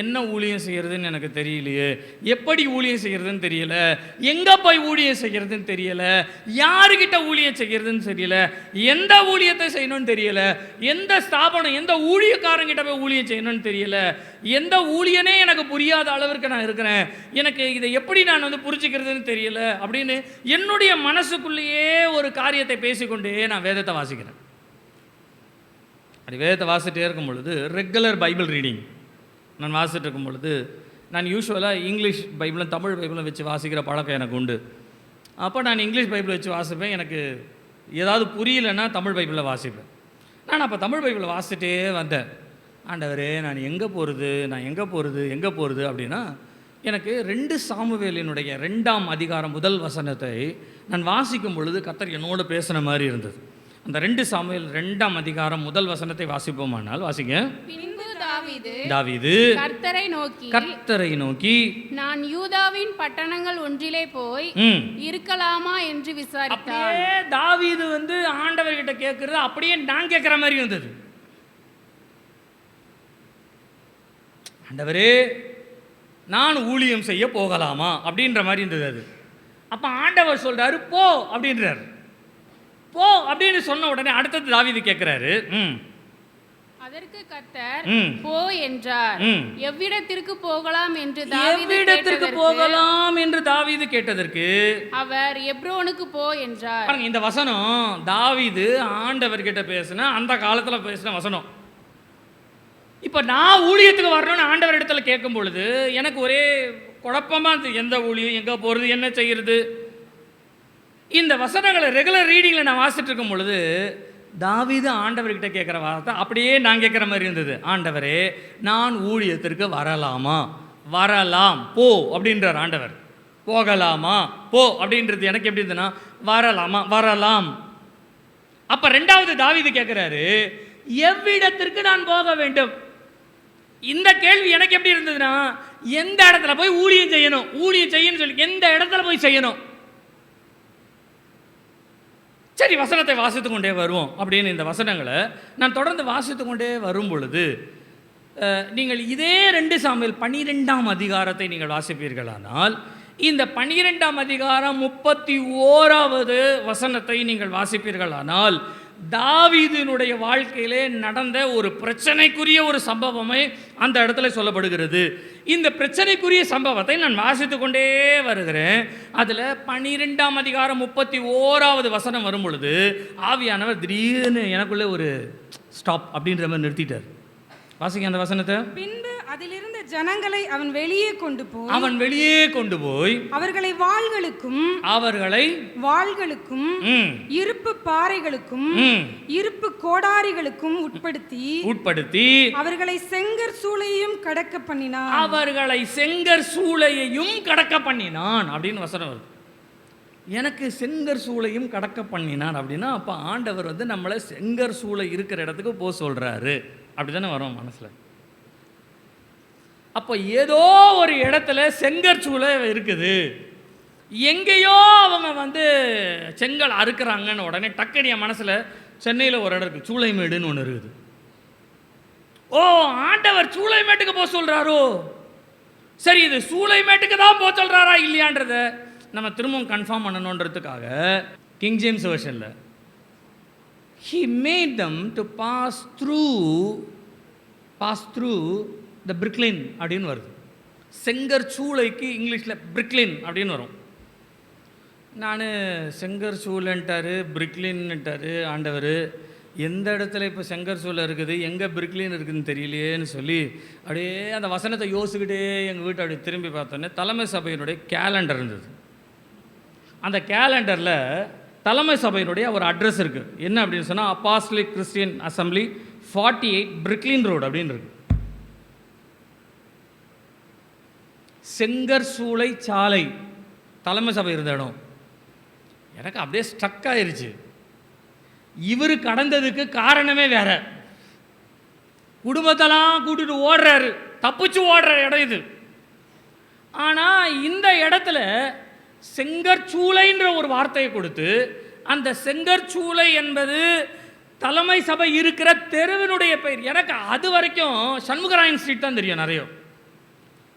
Speaker 4: என்ன ஊழியம் செய்கிறதுன்னு எனக்கு தெரியலையே, எப்படி ஊழியம் செய்கிறதுன்னு தெரியல, எங்கே போய் ஊழியம் செய்கிறதுன்னு தெரியல, யாருக்கிட்ட ஊழியம் செய்கிறதுன்னு தெரியல, எந்த ஊழியத்தை செய்யணும்னு தெரியல, எந்த ஸ்தாபனம் எந்த ஊழியக்காரங்கிட்ட போய் ஊழியம் செய்யணும்னு தெரியல, எந்த ஊழியனே எனக்கு புரியாத அளவிற்கு நான் இருக்கிறேன், எனக்கு இதை எப்படி நான் வந்து புரிஞ்சுக்கிறதுன்னு தெரியல அப்படின்னு என்னுடைய மனசுக்குள்ளேயே ஒரு காரியத்தை பேசிக்கொண்டே நான் வேதத்தை வாசிக்கிறேன். அப்படி வேதத்தை வாசிட்டே இருக்கும் பொழுது ரெகுலர் பைபிள் ரீடிங் நான் வாசிட்டு இருக்கும் பொழுது நான் யூஸ்வலாக இங்கிலீஷ் பைபிளும் தமிழ் பைபிளும் வச்சு வாசிக்கிற பழக்கம் எனக்கு உண்டு. அப்போ நான் இங்கிலீஷ் பைபிள் வச்சு வாசிப்பேன். எனக்கு ஏதாவது புரியலைன்னா தமிழ் பைபிளில் வாசிப்பேன். நான் அப்போ தமிழ் பைபிளை வாசிட்டே வந்தேன். ஆண்டவரே நான் எங்கே போகிறது அப்படின்னா எனக்கு 2 சாமுவேலினுடைய 2ஆம் அதிகாரம் முதல் வசனத்தை நான் வாசிக்கும் பொழுது கர்த்தர் என்னோடு பேசின மாதிரி இருந்தது. அந்த 2 சாமுவேல் 2ஆம் அதிகாரம் முதல் வசனத்தை வாசிப்போமானால் வாசிங்க. தாவீது கர்த்தரை நோக்கி
Speaker 5: நான் யூதாவின் பட்டணங்கள் ஒன்றிலே போய் இருக்கலாமா என்று விசாரித்தார்.
Speaker 4: தாவீது வந்து ஆண்டவர்கிட்ட கேட்கறது அப்படியே நான் கேட்கிற மாதிரி இருந்தது. ஆண்டவரே நான் ஊழியம் செய்ய போகலாமா அப்படின்ற மாதிரி இருந்தது அது. அப்ப ஆண்டவர் சொல்றாரு போ அப்படின்றார். போ அப்படின்னு சொன்ன உடனே அடுத்தது தாவீது கேட்கிறாரு.
Speaker 5: அதற்கு கர்த்தர் போ என்றார். எவ்விடத்திற்கு போகலாம் என்று தாவீது கேட்டதற்கு அவர் எப்ரோனுக்கு போ என்றார். இந்த வசனம் தாவீது ஆண்டவர் கிட்ட பேசின அந்த காலத்துல பேசின வசனம். இப்ப நான் ஊழியத்துக்கு வரணும்னு ஆண்டவர் இடத்துல கேட்கும் பொழுது எனக்கு ஒரே குழப்பமா இருந்தது. எந்த ஊழியம், எங்க போறது, என்ன செய்யறது. இந்த வசனங்களை ரெகுலர் ரீடிங்கில் நான் வாசிட்டு இருக்கும் பொழுது தாவீது ஆண்டவர்கிட்ட கேட்குற வார்த்தை அப்படியே நான் கேட்குற மாதிரி இருந்தது. ஆண்டவரே நான் ஊழியத்திற்கு வரலாமா? வரலாம் போ அப்படின்றார் ஆண்டவர். போகலாமா போ அப்படின்றது எனக்கு எப்படி இருந்ததுன்னா வரலாமா வரலாம். அப்போ 2வது தாவீது கேட்குறாரு எவ்விடத்திற்கு நான் போக வேண்டும். இந்த கேள்வி எனக்கு எப்படி இருந்ததுன்னா எந்த இடத்துல போய் ஊழியம் செய்யணும் சொல்லி எந்த இடத்துல போய் செய்யணும். சரி வசனத்தை வாசித்து கொண்டே வருவோம் அப்படின்னு இந்த வசனங்களை நான் தொடர்ந்து வாசித்து கொண்டே வரும் பொழுது நீங்கள் இதே 2 சாமுவேல் 12ஆம் அதிகாரத்தை நீங்கள் வாசிப்பீர்களானால் இந்த 12ஆம் அதிகாரம் 31வது வசனத்தை நீங்கள் வாசிப்பீர்களானால் தாவீதினுடைய வாழ்க்கையிலே நடந்த ஒரு பிரச்சனைக்குரிய ஒரு சம்பவமே அந்த இடத்துல சொல்லப்படுகிறது. இந்த பிரச்சனைக்குரிய சம்பவத்தை நான் வாசித்து கொண்டே வருகிறேன். அதில் 12ஆம் அதிகாரம் 31வது வசனம் வரும் பொழுது ஆவியானவர் திடீர்னு எனக்குள்ளே ஒரு ஸ்டாப் அப்படின்ற மாதிரி நிறுத்திட்டார். வாசிக்க அந்த வசனத்தை.
Speaker 3: பின்பு அதிலிருந்த ஜனங்களை அவன் வெளியே கொண்டு போய் அவர்களை வாள்களுக்கும் இருப்பு பாறைகளுக்கும் இருப்பு கோடாரிகளுக்கும் உட்படுத்தி அவர்களை செங்கர் சூளையையும் கடக்க பண்ணினான் அப்படின்னு வசனம் வருது. எனக்கு செங்கர் சூளையும் கடக்க பண்ணினான் அப்படின்னா அப்போ ஆண்டவர் வந்து நம்மளை செங்கர் சூளை இருக்கிற இடத்துக்கு போக சொல்கிறாரு அப்படி தானே வரும் மனசில். அப்போ ஏதோ ஒரு இடத்துல செங்கற்சூளை இருக்குது, எங்கேயோ அவங்க செங்கல் அறுக்கிறாங்கன்னு உடனே டக்குனு என் மனசில் சென்னையில் ஒரு இடம் இருக்குது, சூளைமேடுன்னு ஒன்று இருக்குது. ஓ, ஆண்டவர் சூளைமேட்டுக்கு போக சொல்கிறாரோ, சரி இது சூளைமேட்டுக்கு தான் போக சொல்கிறாரா இல்லையான்றத நம்ம திரும்பவும் கன்ஃபார்ம் பண்ணணுன்றதுக்காக கிங் ஜேம்ஸ் வெர்ஷனில் he made them to pass through the bricklin அப்படின்னு வருது. செங்கர் சூளைக்கு இங்கிலீஷில் பிரிக்லின் அப்படின்னு வரும். நான் செங்கர் சூளைன்ட்டார், பிரிக்லின்ட்டார் ஆண்டவர், எந்த இடத்துல இப்போ செங்கர் சூளை இருக்குது, எங்கே பிரிக்லின் இருக்குதுன்னு தெரியலையேன்னு சொல்லி அப்படியே அந்த வசனத்தை யோசிக்கிட்டே எங்கள் வீட்டை அப்படி திரும்பி பார்த்தோன்னே தலைமை சபையினுடைய கேலண்டர் இருந்தது. அந்த கேலண்டரில் தலைமை சபையினுடைய ஒரு அட்ரஸ் இருக்குது. என்ன அப்படின்னு சொன்னால் அப்பாஸ்டலிக் கிறிஸ்டியன் அசம்பிளி 48 பிரிக்லின் ரோடு அப்படின்னு இருக்கு. செங்கர் சூளை சாலை தலைமை சபை இருந்த இடம். எனக்கு அப்படியே ஸ்ட்ரக் ஆயிருச்சு. இவர் கடந்ததுக்கு காரணமே வேற. குடும்பத்தெல்லாம் கூட்டிட்டு ஓடுறாரு, தப்பிச்சு ஓடுற இடம் இது. ஆனால் இந்த இடத்துல செங்கற்சூளைன்ற ஒரு வார்த்தையை கொடுத்து, அந்த செங்கற்சூளை என்பது தலைமை சபை இருக்கிற தெருவினுடைய பெயர். எனக்கு அது வரைக்கும் சண்முகராயன் ஸ்ட்ரீட் தான் தெரியும் நிறைய.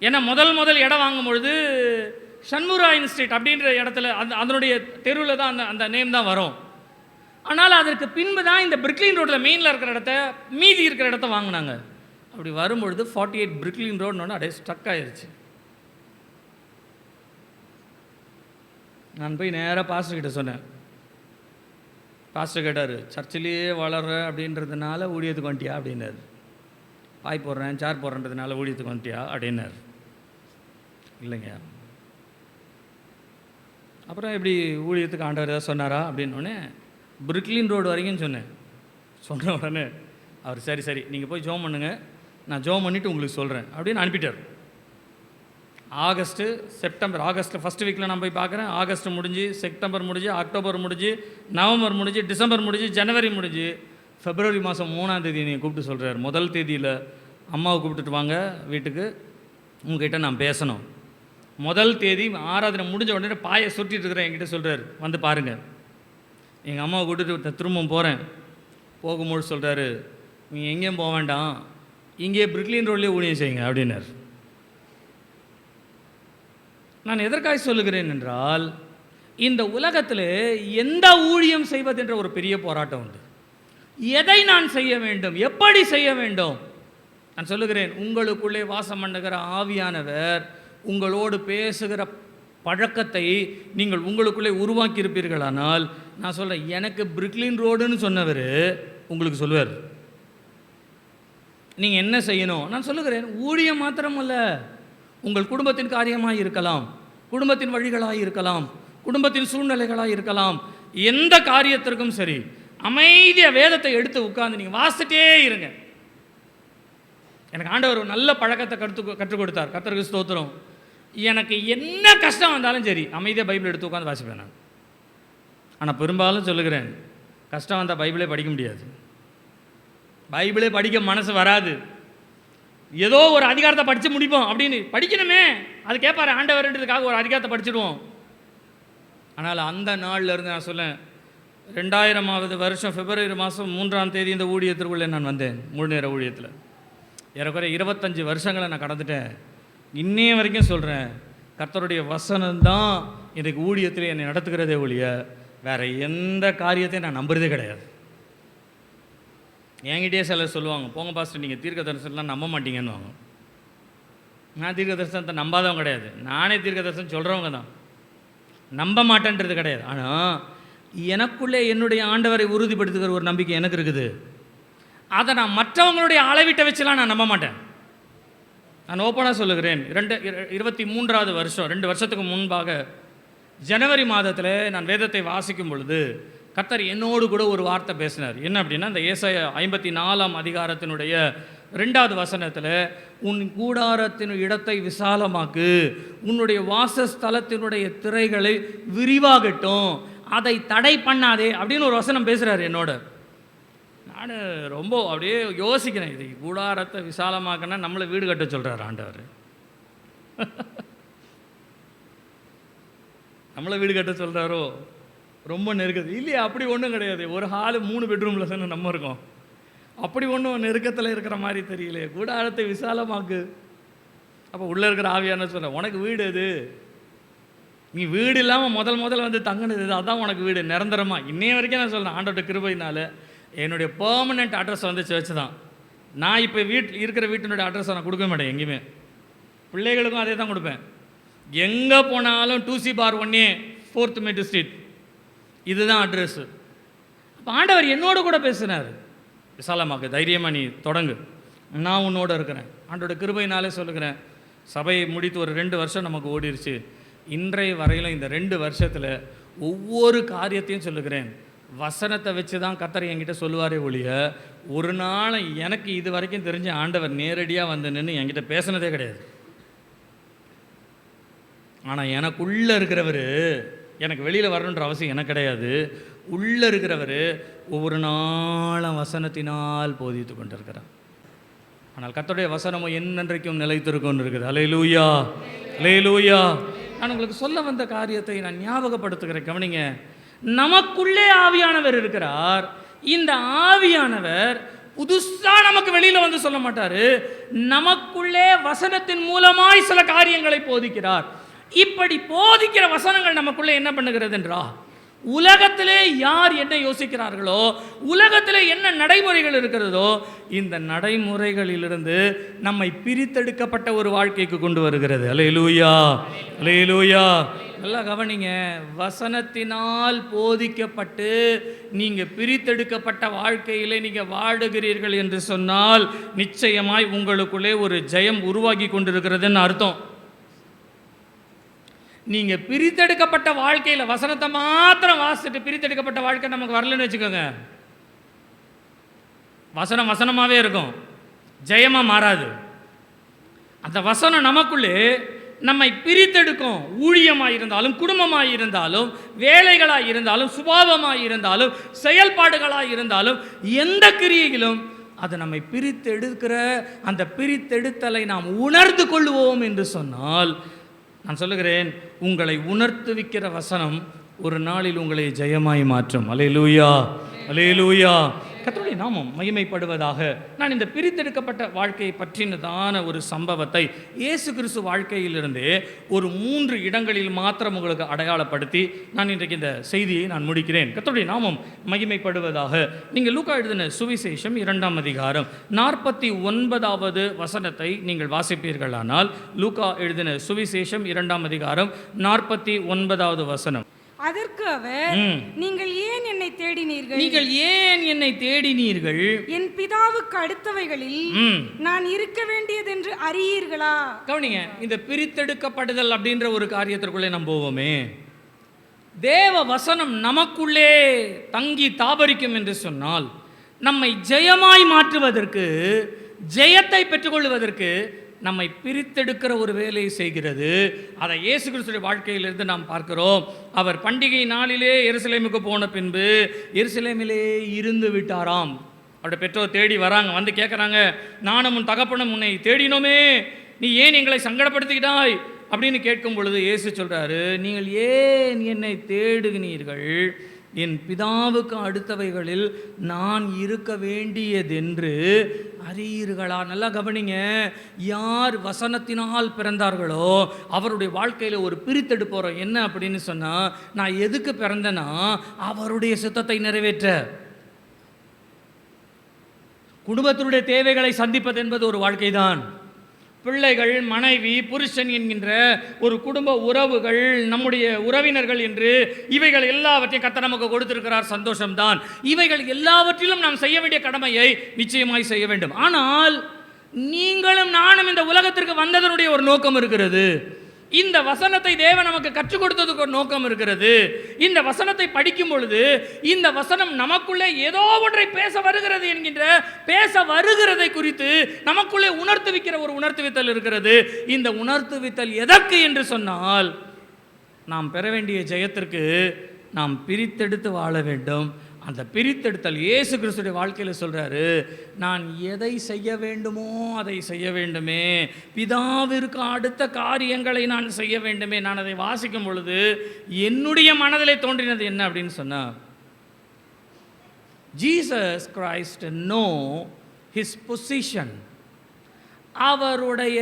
Speaker 3: ஏன்னா முதல் இடம் வாங்கும்பொழுது சண்முகராயன் ஸ்ட்ரீட் அப்படின்ற இடத்துல அதனுடைய தெருவில் தான் அந்த நேம் தான் வரும். ஆனால் அதற்கு பின்பு தான் இந்த பிரிக்லின் ரோட்டில் மெயினில் இருக்கிற இடத்த, மீதி இருக்கிற இடத்த வாங்கினாங்க. அப்படி வரும்பொழுது 48 பிரிக்லின் ரோடுன்னு அப்படியே ஸ்டக் ஆயிடுச்சு. நான் போய் நேராக பாஸ்டர்கிட்ட சொன்னேன். பாஸ்டர் கேட்டார், சர்ச்சிலேயே வளர்ற அப்படின்றதுனால ஊழியத்துக்கு வந்துட்டியா அப்படின்னாரு. பாய் போடுறேன் சேர் போடுறன்றதுனால ஊழியத்துக்கு வந்துட்டியா அப்படின்னாரு. இல்லைங்க. அப்புறம் எப்படி ஊழியத்துக்கு ஆண்டவர் ஏதாவது சொன்னாரா அப்படின்னோடனே பிரிக்லின் ரோடு வரைக்கும் சொன்ன உடனே அவர் சரி நீங்கள் போய் ஜோம் பண்ணுங்க, நான் ஜோம் பண்ணிவிட்டு உங்களுக்கு சொல்கிறேன் அப்படின்னு அனுப்பிட்டார். ஆகஸ்ட்டு ஃபஸ்ட் வீக்கில் நான் போய் பார்க்குறேன். ஆகஸ்ட் முடிஞ்சு, செப்டம்பர் முடிஞ்சு, அக்டோபர் முடிஞ்சு, நவம்பர் முடிஞ்சு, டிசம்பர் முடிஞ்சு, ஜனவரி முடிஞ்சு, பிப்ரவரி மாதம் 3ஆம் தேதி நீங்கள் கூப்பிட்டு சொல்கிறார். முதல் தேதியில் அம்மாவை கூப்பிட்டுட்டு வாங்க வீட்டுக்கு, உங்ககிட்ட நான் பேசணும். முதல் தேதி ஆராதனை முடிஞ்ச உடனே பாயை சுட்டிட்டு இருக்கிறேன், என்கிட்ட சொல்கிறார் வந்து பாருங்கள். எங்கள் அம்மாவை கூப்பிட்டு திரும்பவும் போகிறேன். போகும்போது சொல்கிறாரு, நீங்கள் எங்கேயும் போக வேண்டாம், இங்கே பிரிக்லின் ரோட்லேயே ஊழியம் செய்யுங்க அப்படின்னார். நான் எதற்காக சொல்லுகிறேன் என்றால், இந்த உலகத்தில் எந்த ஊழியம் செய்வதென்ற ஒரு பெரிய போராட்டம் உண்டு. எதை நான் செய்ய வேண்டும், எப்படி செய்ய வேண்டும்? நான் சொல்லுகிறேன், உங்களுக்குள்ளே வாசம் பண்ணுகிற ஆவியானவர் உங்களோடு பேசுகிற பழக்கத்தை நீங்கள் உங்களுக்குள்ளே உருவாக்கி இருப்பீர்களானால், நான் சொல்கிறேன், எனக்கு பிரிக்லின் ரோடுன்னு சொன்னவர் உங்களுக்கு சொல்லுவார் நீங்கள் என்ன செய்யணும். நான் சொல்லுகிறேன், ஊழியம் மாத்திரமல்ல, உங்கள் குடும்பத்தின் காரியமாக இருக்கலாம், குடும்பத்தின் வழிகளாக இருக்கலாம், குடும்பத்தின் சூழ்நிலைகளாக இருக்கலாம், எந்த காரியத்திற்கும் சரி அமைதியாக வேதத்தை எடுத்து உட்கார்ந்து நீங்கள் வாசிட்டே இருங்க. எனக்கு ஆண்டவர் ஒரு நல்ல பழக்கத்தை கற்றுக் கொடுத்தார். கர்த்தருக்கு ஸ்தோத்திரம். எனக்கு என்ன கஷ்டம் வந்தாலும் சரி அமைதியாக பைபிள் எடுத்து உட்காந்து வாசிப்பேன் நான். ஆனால் பெரும்பாலும் சொல்லுகிறேன், கஷ்டம் வந்தால் பைபிளே படிக்க முடியாது, பைபிளே படிக்க மனசு வராது. ஏதோ ஒரு அதிகாரத்தை படித்து முடிப்போம் அப்படின்னு படிக்கணுமே, அது கேட்பாரு ஆண்டவர்ன்றதுக்காக ஒரு அதிகாரத்தை படிச்சுடுவோம். ஆனால் அந்த நாளில் இருந்து நான் சொல்லேன், 2000ஆவது வருஷம் பிப்ரவரி மாதம் 3ஆம் தேதி இந்த ஊழியத்திற்குள்ளே நான் வந்தேன். முழு நேர ஊழியத்தில் ஏறக்குறைய 25 வருஷங்களை நான் கடந்துட்டேன். இன்னைய வரைக்கும் சொல்கிறேன், கர்த்தருடைய வசனம்தான் எனக்கு ஊழியத்தில் என்னை நடத்துகிறதே ஒழிய வேறு எந்த காரியத்தையும் நான் நம்புறதே கிடையாது. என்கிட்டயே சிலர் சொல்லுவாங்க, போங்க பாஸ்டர் நீங்கள் தீர்க்க தரிசனம்லாம் நம்ப மாட்டீங்கன்னுவாங்க. நான் தீர்க்க தரிசனத்தை நம்பாதவங்க கிடையாது, நானே தீர்க்க தரிசனம் சொல்கிறவங்க தான், நம்ப மாட்டேன்றது கிடையாது. ஆனால் எனக்குள்ளே என்னுடைய ஆண்டவரை உறுதிப்படுத்துகிற ஒரு நம்பிக்கை எனக்கு இருக்குது. அதை நான் மற்றவங்களுடைய அளவிட்ட வச்சுலாம் நான் நம்ப மாட்டேன். நான் ஓப்பனாக சொல்லுகிறேன், 2023ஆவது வருஷம் 2 வருஷத்துக்கு முன்பாக ஜனவரி மாதத்தில் நான் வேதத்தை வாசிக்கும் பொழுது கர்த்தர் என்னோடு கூட ஒரு வார்த்தை பேசினார். என்ன அப்படின்னா, இந்த ஏசாயா 54ஆம் அதிகாரத்தினுடைய 2வது வசனத்தில், உன் கூடாரத்தின் இடத்தை விசாலமாக்கு, உன்னுடைய வாசஸ்தலத்தினுடைய திரைகளை விரிவாகட்டும், அதை தடை பண்ணாதே அப்படின்னு ஒரு வசனம் பேசுகிறார் என்னோட. நான் ரொம்ப அப்படியே யோசிக்கிறேன், இது கூடாரத்தை விசாலமாக்கனா நம்மளை வீடு கட்ட சொல்கிறார் ஆண்டவர். நம்மளை வீடு கட்ட சொல்கிறாரோ, ரொம்ப நெருக்கது இல்லையா? அப்படி ஒன்றும் கிடையாது. ஒரு ஹாலு 3 பெட்ரூமில் தானே நம்ம இருக்கோம். அப்படி ஒன்றும் நெருக்கத்தில் இருக்கிற மாதிரி தெரியலையே. கூடாரத்தை விசாலமாக்கு. அப்போ உள்ளே இருக்கிற ஆவியான சொல்ல, உனக்கு வீடு அது, நீ வீடு இல்லாமல் முதல் வந்து தங்கினது இது, அதான் உனக்கு வீடு நிரந்தரமாக. இன்னைய வரைக்கும் நான் சொல்கிறேன், ஆண்டோட கிருபையினால என்னுடைய பெர்மனெண்ட் அட்ரஸ் வந்து சர்ச் தான். நான் இப்போ இருக்கிற வீட்டினுடைய அட்ரஸை நான் கொடுக்க மாட்டேன் எங்கேயுமே. பிள்ளைகளுக்கும் அதே தான் கொடுப்பேன். எங்கே போனாலும் 2C/1A 4th Meadow Street, இதுதான் அட்ரஸ்ஸு. அப்போ ஆண்டவர் என்னோட கூட பேசுனார், விசாலமாக்கு, தைரியமாக நீ தொடங்கு, நான் உன்னோட இருக்கிறேன். ஆண்டோட கிருபையினாலே சொல்லுகிறேன், சபையை முடித்து ஒரு 2 வருஷம் நமக்கு ஓடிருச்சு. இன்றைய வரையிலும் இந்த 2 வருஷத்தில் ஒவ்வொரு காரியத்தையும் சொல்லுகிறேன், வசனத்தை வச்சு தான் கர்த்தர் என்கிட்ட சொல்லுவாரே ஒழிய, ஒரு நாள் எனக்கு இது வரைக்கும் தெரிஞ்ச ஆண்டவர் நேரடியாக வந்து நின்று என்கிட்ட பேசினதே கிடையாது. ஆனால் எனக்குள்ளே இருக்கிறவர், எனக்கு வெளியில் வரணுன்ற அவசியம் எனக்கு கிடையாது, உள்ளே இருக்கிறவர் ஒவ்வொரு நாளும் வசனத்தினால் போதித்து கொண்டிருக்கிறார். ஆனால் கர்த்தருடைய வசனமும் என்னென்றைக்கும் நிலைத்திருக்கும் இருக்குது. அல்லேலூயா, அல்லேலூயா. நான் உங்களுக்கு சொல்ல வந்த காரியத்தை நான் ஞாபகப்படுத்துகிறேன், கவனிங்க. நமக்குள்ளே ஆவியானவர் இருக்கிறார். இந்த ஆவியானவர் புதுசாக நமக்கு வெளியில் வந்து சொல்ல மாட்டார், நமக்குள்ளே வசனத்தின் மூலமாய் சில காரியங்களை போதிக்கிறார். இப்படி போதிக்கிற வசனங்கள் நமக்குள்ளே என்ன பண்ணுகிறது என்றால், உலகத்திலே யார் என்ன யோசிக்கிறார்களோ, உலகத்திலே என்ன நடைமுறைகள் இருக்கிறதோ, இந்த நடைமுறைகளிலிருந்து நம்மை பிரித்தெடுக்கப்பட்ட ஒரு வாழ்க்கைக்கு கொண்டு வருகிறது. அல்லேலூயா, அல்லேலூயா. நல்லா கவனிங்க, வசனத்தினால் போதிக்கப்பட்டு நீங்கள் பிரித்தெடுக்கப்பட்ட வாழ்க்கையிலே நீங்கள் வாழுகிறீர்கள் என்று சொன்னால், நிச்சயமாய் உங்களுக்குள்ளே ஒரு ஜெயம் உருவாகி கொண்டிருக்கிறதுன்னு அர்த்தம். நீங்கள் பிரித்தெடுக்கப்பட்ட வாழ்க்கையில் வசனத்தை மாத்திரம் வாசிட்டு பிரித்தெடுக்கப்பட்ட வாழ்க்கை நமக்கு வரலன்னு வச்சுக்கோங்க, வசனம் வசனமாகவே இருக்கும், ஜெயமாக மாறாது. அந்த வசனம் நமக்குள்ளே நம்மை பிரித்தெடுக்கும். ஊழியமாக இருந்தாலும், குடும்பமாக இருந்தாலும், வேலைகளாக இருந்தாலும், சுபாவமாக இருந்தாலும், செயல்பாடுகளாக இருந்தாலும், எந்த கிரியையிலும் அது நம்மை பிரித்தெடுக்கிற அந்த பிரித்தெடுத்தலை நாம் உணர்ந்து கொள்வோம் என்று சொன்னால், நான் சொல்லுகிறேன், உங்களை உணர்த்துவிக்கிற வசனம் ஒரு நாளில் உங்களை ஜெயமாய் மாற்றும். அல்லேலூயா, அல்லேலூயா. கர்த்தருடைய நாமம் மகிமைப்படுவதாக. நான் இந்த பிரித்தெடுக்கப்பட்ட வாழ்க்கையை பற்றினதான ஒரு சம்பவத்தை இயேசு கிறிஸ்து வாழ்க்கையிலிருந்தே ஒரு 3 இடங்களில் மாத்திரம் உங்களுக்கு அடையாளப்படுத்தி நான் இன்றைக்கு இந்த செய்தியை நான் முடிக்கிறேன். கர்த்தருடைய நாமம் மகிமைப்படுவதாக. நீங்கள் லூக்கா எழுதின சுவிசேஷம் 2ஆம் அதிகாரம் 49வது வசனத்தை நீங்கள் வாசிப்பீர்களானால், லூக்கா எழுதின சுவிசேஷம் 2ஆம் அதிகாரம் 49வது வசனம்.
Speaker 6: அதற்கு அவர், நீங்கள் ஏன் என்னை தேடினீர்கள்?
Speaker 3: நீங்கள் ஏன் என்னை தேடினீர்கள்?
Speaker 6: என் பிதாவுக்கு அடுத்தவைகளில் நான் இருக்க வேண்டியதென்று அறியீர்களா?
Speaker 3: கவனிங்க, இந்த பிரித்தெடுக்கப்படுதல் அப்படின்ற ஒரு காரியத்திற்குள்ளே நம்ம போவோமே. தேவ வசனம் நமக்குள்ளே தங்கி தாபரிக்கும் என்று சொன்னால், நம்மை ஜெயமாய் மாற்றுவதற்கு, ஜெயத்தை பெற்றுக்கொள்வதற்கு நம்மை பிரித்தெடுக்கிற ஒரு வேலையை செய்கிறது. அதை இயேசு கிறிஸ்துவின் வாழ்க்கையிலிருந்து நாம் பார்க்கிறோம். அவர் பண்டிகை நாளிலே எருசலேமுக்கு போன பின்பு எருசலேமிலே இருந்து விட்டாராம். அவருடைய பெற்றோர் தேடி வராங்க, வந்து கேட்குறாங்க, நானும் உன் தகப்பனும் உன்னை தேடினோமே, நீ ஏன் எங்களை சங்கடப்படுத்திக்கிட்டாய் அப்படின்னு கேட்கும் பொழுது இயேசு சொல்கிறாரு, நீங்கள் ஏன் என்னை தேடுகிறீர்கள்? என் பிதாவுக்கு அடுத்தவைகளில் நான் இருக்க வேண்டியதென்று அறியீர்களா? நல்லா கவனிங்க, யார் வசனத்தினால் பிறந்தார்களோ அவருடைய வாழ்க்கையில் ஒரு பிரித்தெடுப்போம். என்ன அப்படின்னு சொன்னால், நான் எதுக்கு பிறந்தேன்னா அவருடைய சித்தத்தை நிறைவேற்ற. குடும்பத்தினுடைய தேவைகளை சந்திப்பது என்பது ஒரு வாழ்க்கை தான். பிள்ளைகள், மனைவி, புருஷன் என்கின்ற ஒரு குடும்ப உறவுகள், நம்முடைய உறவினர்கள் என்று இவைகள் எல்லாவற்றையும் கர்த்தர் நமக்கு கொடுத்திருக்கிறார். சந்தோஷம்தான். இவைகள் எல்லாவற்றிலும் நாம் செய்ய வேண்டிய கடமையை நிச்சயமாய் செய்ய வேண்டும். ஆனால் நீங்களும் நானும் இந்த உலகத்திற்கு வந்ததனுடைய ஒரு நோக்கம் இருக்கிறது. இந்த வசனத்தை தேவன் நமக்கு கற்றுக் கொடுத்ததுக்கு ஒரு நோக்கம் இருக்கிறது. இந்த வசனத்தை படிக்கும் பொழுது இந்த வசனம் நமக்குள்ளே ஏதோ ஒன்றை பேச வருகிறது என்கின்ற பேச வருகிறதை குறித்து நமக்குள்ளே உணர்த்துவிக்கிற ஒரு உணர்த்துவித்தல் இருக்கிறது. இந்த உணர்த்துவித்தல் எதற்கு என்று சொன்னால், நாம் பெற வேண்டிய ஜெயத்திற்கு நாம் பிரித்தெடுத்து வாழ வேண்டும். அந்த பிரித்தெடுத்தல் இயேசு கிறிஸ்துடைய வாழ்க்கையில் சொல்கிறாரு, நான் எதை செய்ய வேண்டுமோ அதை செய்ய வேண்டுமே, பிதாவிற்கு அடுத்த காரியங்களை நான் செய்ய வேண்டுமே. நான் அதை வாசிக்கும் பொழுது என்னுடைய மனதிலே தோன்றினது என்ன அப்படின்னு சொன்னார், Jesus Christ no his position. அவருடைய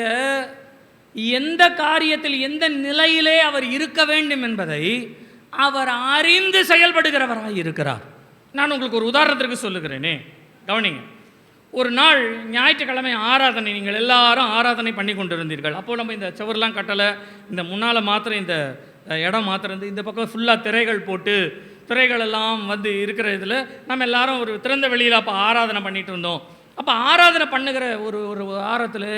Speaker 3: எந்த காரியத்தில் எந்த நிலையிலே அவர் இருக்க வேண்டும் என்பதை அவர் அறிந்து செயல்படுகிறவராக இருக்கிறார். நான் உங்களுக்கு ஒரு உதாரணத்திற்கு சொல்லுகிறேனே, கவனிங்க. ஒரு நாள் ஞாயிற்றுக்கிழமை ஆராதனை, நீங்கள் எல்லாரும் ஆராதனை பண்ணி கொண்டு இருந்தீர்கள். அப்போது நம்ம இந்த சுவர்லாம் கட்டலை, இந்த முன்னால் மாத்திரம் இந்த இடம் மாத்திரம் இந்த பக்கம் ஃபுல்லாக திரைகள் போட்டு திரைகள் எல்லாம் வந்து இருக்கிற இதில் நம்ம எல்லாரும் ஒரு திறந்த வெளியில் அப்போ ஆராதனை பண்ணிகிட்டு இருந்தோம். அப்போ ஆராதனை பண்ணுகிற ஒரு வாரத்தில்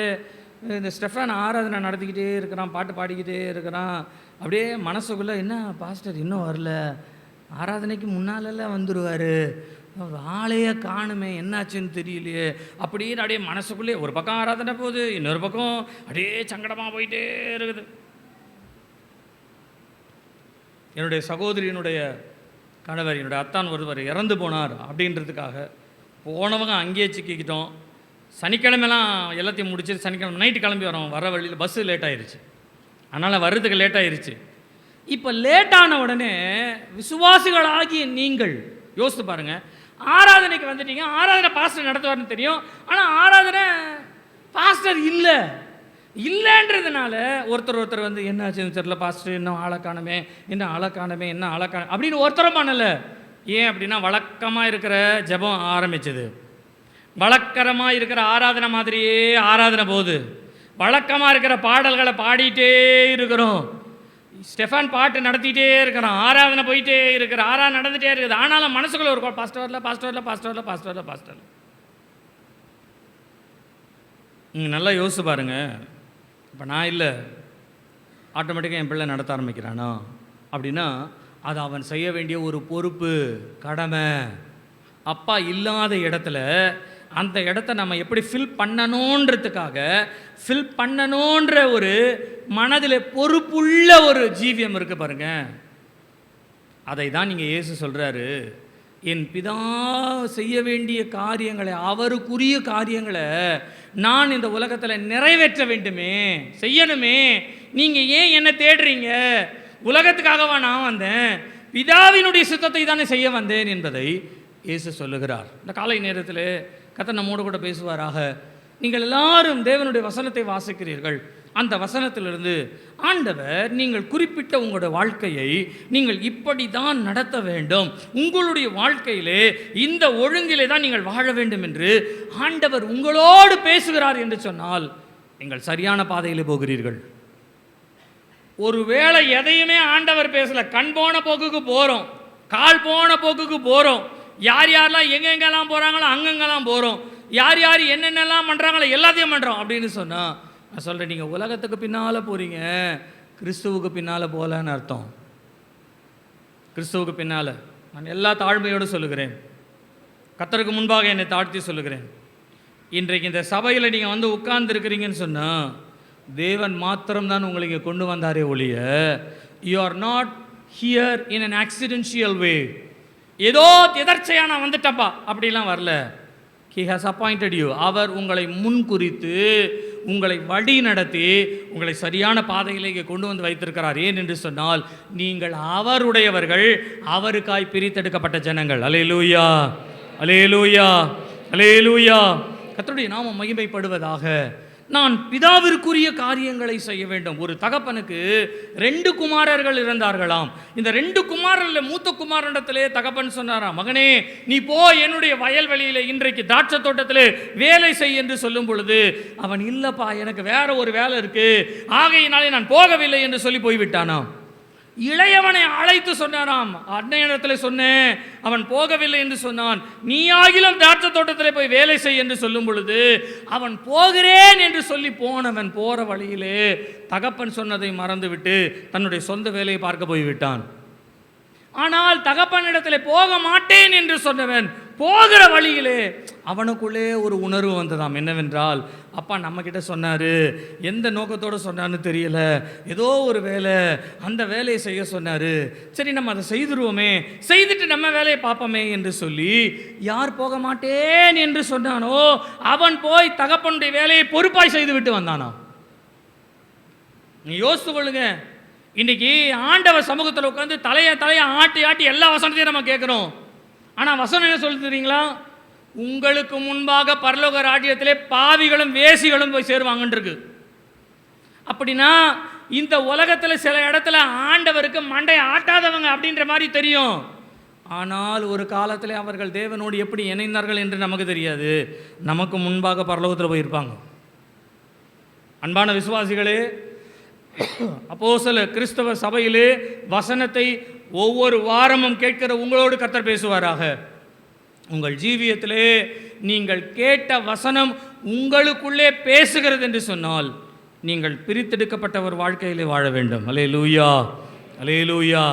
Speaker 3: இந்த ஸ்டெஃபான் ஆராதனை நடத்திக்கிட்டே இருக்கிறான், பாட்டு பாடிக்கிட்டே இருக்கிறான். அப்படியே மனசுக்குள்ளே, என்ன பாஸ்டர் இன்னும் வரல, ஆராதனைக்கு முன்னாலெல்லாம் வந்துடுவார், ஆளையே காணுமே, என்னாச்சுன்னு தெரியலையே அப்படின்னு அப்படியே மனசுக்குள்ளே ஒரு பக்கம் ஆராதனை போகுது, இன்னொரு பக்கம் அப்படியே சங்கடமாக போயிட்டே இருக்குது. என்னுடைய சகோதரியினுடைய கணவர், என்னுடைய அத்தான் ஒருவர் இறந்து போனார் அப்படின்றதுக்காக போனவங்க அங்கேயே சிக்கிக்கிட்டோம். சனிக்கிழமைலாம் எல்லாத்தையும் முடிச்சுட்டு சனிக்கிழமை நைட்டு கிளம்பி வரோம். வர வழியில் பஸ்ஸு லேட் ஆயிடுச்சு, அதனால் வர்றதுக்கு லேட் ஆயிடுச்சு. இப்போ லேட்டான உடனே விசுவாசிகளாகிய நீங்கள் யோசித்து பாருங்கள், ஆராதனைக்கு வந்துட்டீங்க, ஆராதனை பாஸ்டர் நடத்துவார்னு தெரியும், ஆனால் ஆராதனை பாஸ்டர் இல்லைன்றதுனால ஒருத்தர் வந்து என்னாச்சுன்னு தெரியல பாஸ்டர், இன்னும் ஆளை காணுமே, இன்னும் ஆளை காணுமே, என்ன ஆளை காணும் அப்படின்னு ஒருத்தரும் பண்ணலை. ஏன் அப்படின்னா வழக்கமாக இருக்கிற ஜெபம் ஆரம்பிச்சது, வழக்கரமாக இருக்கிற ஆராதனை மாதிரியே ஆராதனை போகுது, வழக்கமாக இருக்கிற பாடல்களை பாடிட்டே இருக்கிறோம், ஸ்டெஃபான் பாட்டு நடத்திட்டே இருக்கிறான், ஆராதனை போயிட்டே இருக்கிற, ஆராதனை நடந்துகிட்டே இருக்குது. ஆனாலும் மனசுக்குள்ள ஒரு பாஸ்டர் வரல, பாஸ்டர் வரல, பாஸ்டர் வரல, பாஸ்டர் வரல, பாஸ்டர் வரல. நீங்கள் நல்லா யோசிச்சு பாருங்க. இப்போ நான் இல்லை, ஆட்டோமேட்டிக்காக என் பிள்ளை நடத்த ஆரம்பிக்கிறானா அப்படின்னா அது அவன் செய்ய வேண்டிய ஒரு பொறுப்பு, கடமை. அப்பா இல்லாத இடத்துல அந்த இடத்த நம்ம எப்படி ஃபில் பண்ணணுன்றதுக்காக ஃபில் பண்ணணுன்ற ஒரு மனதில் பொறுப்புள்ள ஒரு ஜீவியம் இருக்குது பாருங்க. அதை தான் நீங்கள் இயேசு சொல்கிறாரு, என் பிதா செய்ய வேண்டிய காரியங்களை, அவருக்குரிய காரியங்களை நான் இந்த உலகத்தில் நிறைவேற்ற வேண்டுமே, செய்யணுமே. நீங்கள் ஏன் என்னை தேடுறீங்க? உலகத்துக்காகவா நான் வந்தேன்? பிதாவினுடைய சித்தத்தை தானே செய்ய வந்தேன் என்பதை இயேசு சொல்லுகிறார். இந்த காலை நேரத்தில் கர்த்தர் நம்மோடு கூட பேசுவாராக. நீங்கள் எல்லாரும் தேவனுடைய வசனத்தை வாசிக்கிறீர்கள். அந்த வசனத்திலிருந்து ஆண்டவர் நீங்கள் குறிப்பிட்ட உங்களுடைய வாழ்க்கையை நீங்கள் இப்படி தான் நடத்த வேண்டும், உங்களுடைய வாழ்க்கையிலே இந்த ஒழுங்கிலே தான் நீங்கள் வாழ வேண்டும் என்று ஆண்டவர் உங்களோடு பேசுகிறார் என்று சொன்னால் நீங்கள் சரியான பாதையிலே போகிறீர்கள். ஒருவேளை எதையுமே ஆண்டவர் பேசல, கண் போன போக்குக்கு போகிறோம், கால் போன போக்குக்கு போகிறோம், யார் யாரெல்லாம் எங்கெங்கெல்லாம் போகிறாங்களோ அங்கங்கெல்லாம் போகிறோம், யார் யார் என்னென்னலாம் பண்ணுறாங்களோ எல்லாத்தையும் பண்ணுறோம் அப்படின்னு சொன்னால் நான் சொல்கிறேன், நீங்கள் உலகத்துக்கு பின்னால் போகிறீங்க, கிறிஸ்துவுக்கு பின்னால் போகலன்னு அர்த்தம். கிறிஸ்துவுக்கு பின்னால் நான் எல்லா தாழ்மையோடு சொல்லுகிறேன், கர்த்தருக்கு முன்பாக என்னை தாழ்த்தி சொல்லுகிறேன். இன்றைக்கு இந்த சபையில் நீங்கள் வந்து உட்கார்ந்துருக்கிறீங்கன்னு சொன்னால் தேவன் மாத்திரம்தான் உங்களை இங்கே கொண்டு வந்தாரே ஒழிய, you are not here in an accidental way. ஏதோ எதர்ச்சையா நான் வந்துட்டப்பா அப்படிலாம் வரல. He has appointed you. அவர் உங்களை முன்குறித்து உங்களை வழி நடத்தி உங்களை சரியான பாதையிலேயே கொண்டு வந்து வைத்திருக்கிறார். ஏன் என்று சொன்னால் நீங்கள் அவருடையவர்கள், அவருக்காய் பிரித்தெடுக்கப்பட்ட ஜனங்கள். அல்லேலூயா, அல்லேலூயா, அல்லேலூயா. கர்த்தருடைய நாமம் மகிமைப்படுவதாக. நான் பிதாவிற்குரிய காரியங்களை செய்ய வேண்டும். ஒரு தகப்பனுக்கு 2 குமாரர்கள் இருந்தார்களாம். இந்த 2 குமாரர்களில் மூத்த குமாரனிடத்திலே தகப்பன் சொன்னாராம், மகனே நீ போ என்னுடைய வயல்வெளியிலே இன்றைக்கு திராட்சை தோட்டத்திலே வேலை செய் என்று சொல்லும் பொழுது அவன் இல்லப்பா எனக்கு வேற ஒரு வேலை இருக்கு, ஆகையினாலே நான் போகவில்லை என்று சொல்லி போய்விட்டானாம். இளையவனை அழைத்து சொன்னாராம், அன்னையிடத்தில் சொன்னேன், அவன் போகவில்லை என்று சொன்னான், நீ ஆகிலும் திராட்சை தோட்டத்தில் போய் வேலை செய் என்று சொல்லும் பொழுது அவன் போகிறேன் என்று சொல்லி போனவன் போகிற வழியிலே தகப்பன் சொன்னதை மறந்துவிட்டு தன்னுடைய சொந்த வேலையை பார்க்க போய்விட்டான். ஆனால் தகப்பனிடத்தில் போக மாட்டேன் என்று சொன்னவன் போகிற வழியிலே அவனுக்குள்ளே ஒரு உணர்வு வந்ததாம். என்னவென்றால், அப்பா நம்மக்கிட்ட சொன்னார், எந்த நோக்கத்தோடு சொன்னார்னு தெரியல, ஏதோ ஒரு வேலை, அந்த வேலையை செய்ய சொன்னார், சரி நம்ம அதை செய்துருவோமே, செய்துட்டு நம்ம வேலையை பார்ப்போமே என்று சொல்லி, யார் போக மாட்டேன் என்று சொன்னானோ அவன் போய் தகப்பனுடைய வேலையை பொறுப்பாய் செய்து விட்டு வந்தானா. நீ யோசித்து கொள்ளுங்க. இன்னைக்கு ஆண்டவர் சமூகத்தில் உட்காந்து தலையை ஆட்டி ஆட்டி எல்லா வசனத்தையும் நம்ம கேட்குறோம். ஆனால் வசனம் என்ன சொல்லி தெரியுங்களா? உங்களுக்கு முன்பாக பரலோக ராஜ்யத்திலே பாவிகளும் வேசிகளும் போய் சேருவாங்கன்னு இருக்கு. அப்படின்னா இந்த உலகத்தில் சில இடத்துல ஆண்டவருக்கு மண்டை ஆட்டாதவங்க அப்படின்ற மாதிரி தெரியும். ஆனால் ஒரு காலத்தில் அவர்கள் தேவனோடு எப்படி இணைந்தார்கள் என்று நமக்கு தெரியாது. நமக்கு முன்பாக பரலோகத்தில் போயிருப்பாங்க. அன்பான விசுவாசிகளே, அப்போஸ்தல கிறிஸ்தவ சபையிலே வசனத்தை ஒவ்வொரு வாரமும் கேட்கிற உங்களோடு கர்த்தர் பேசுவாராக. உங்கள் ஜீவியத்திலே நீங்கள் கேட்ட வசனம் உங்களுக்குள்ளே பேசுகிறது என்று சொன்னால் நீங்கள் பிரித்தெடுக்கப்பட்ட ஒரு வாழ்க்கையிலே வாழ வேண்டும். அல்லேலூயா, அல்லேலூயா.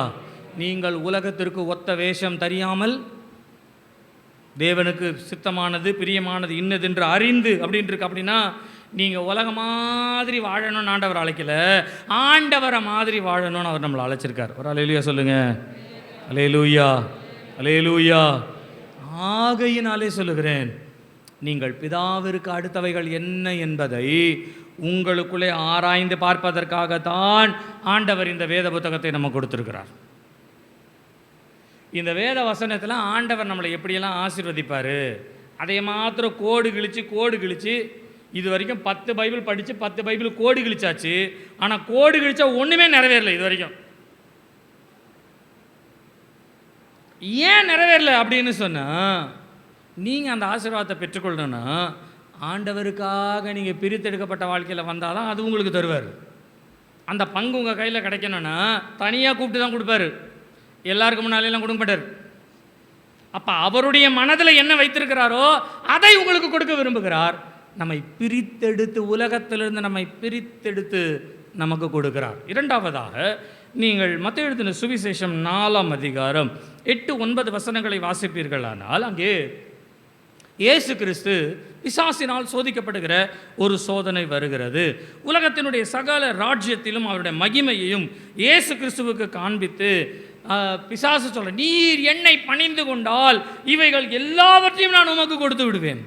Speaker 3: நீங்கள் உலகத்திற்கு ஒத்த வேஷம் தெரியாமல் தேவனுக்கு சித்தமானது பிரியமானது இன்னதென்று அறிந்து அப்படின்ட்டு இருக்கு. அப்படின்னா நீங்கள் உலக மாதிரி வாழணும்னு ஆண்டவர் அழைக்கல, ஆண்டவரை மாதிரி வாழணும்னு அவர் நம்மளை அழைச்சிருக்கார். ஒரு அல்லேலூயா சொல்லுங்க. அல்லேலூயா, அல்லேலூயா. ஆகையினாலே சொல்லுகிறேன், நீங்கள் பிதாவிற்கு அடுத்தவைகள் என்ன என்பதை உங்களுக்குள்ளே ஆராய்ந்து பார்ப்பதற்காகத்தான் ஆண்டவர் இந்த வேத புத்தகத்தை நம்ம கொடுத்துருக்கிறார். இந்த வேத வசனத்தில் ஆண்டவர் நம்மளை எப்படியெல்லாம் ஆசீர்வதிப்பார், அதை மாத்திரம் கோடு கிழிச்சு இது வரைக்கும் 10 பைபிள் படித்து 10 பைபிள் கோடு கிழிச்சாச்சு. ஆனால் கோடு கிழிச்சா ஒன்றுமே நிறைவேறலை இது வரைக்கும். ஏன் நிறைவேறலை அப்படின்னு சொன்னால், நீங்கள் அந்த ஆசீர்வாதத்தை பெற்றுக்கொள்ளணும்னா ஆண்டவருக்காக நீங்கள் பிரித்தெடுக்கப்பட்ட வாழ்க்கையில் வந்தால் தான் அது உங்களுக்கு தருவார். அந்த பங்கு உங்கள் கையில் கிடைக்கணும்னா தனியாக கூப்பிட்டு தான் கொடுப்பாரு, எல்லாருக்கும் முன்னாலெல்லாம் கொடுக்க மாட்டார். அப்போ அவருடைய மனதில் என்ன வைத்திருக்கிறாரோ அதை உங்களுக்கு கொடுக்க விரும்புகிறார். நம்மை பிரித்தெடுத்து, உலகத்திலிருந்து நம்மை பிரித்தெடுத்து நமக்கு கொடுக்கிறார். இரண்டாவதாக, நீங்கள் மத்தேயு எழுதின சுவிசேஷம் 4ஆம் அதிகாரம் 8-9 வசனங்களை வாசிப்பீர்களானால், அங்கே இயேசு கிறிஸ்து பிசாசினால் சோதிக்கப்படுகிற ஒரு சோதனை வருகிறது. உலகத்தினுடைய சகல ராஜ்யத்திலும் அவருடைய மகிமையையும் இயேசு கிறிஸ்துவுக்கு காண்பித்து பிசாசு சொல்ற, நீர் என்னை பணிந்து கொண்டால் இவைகள் எல்லாவற்றையும் நான் உமக்கு கொடுத்து விடுவேன்.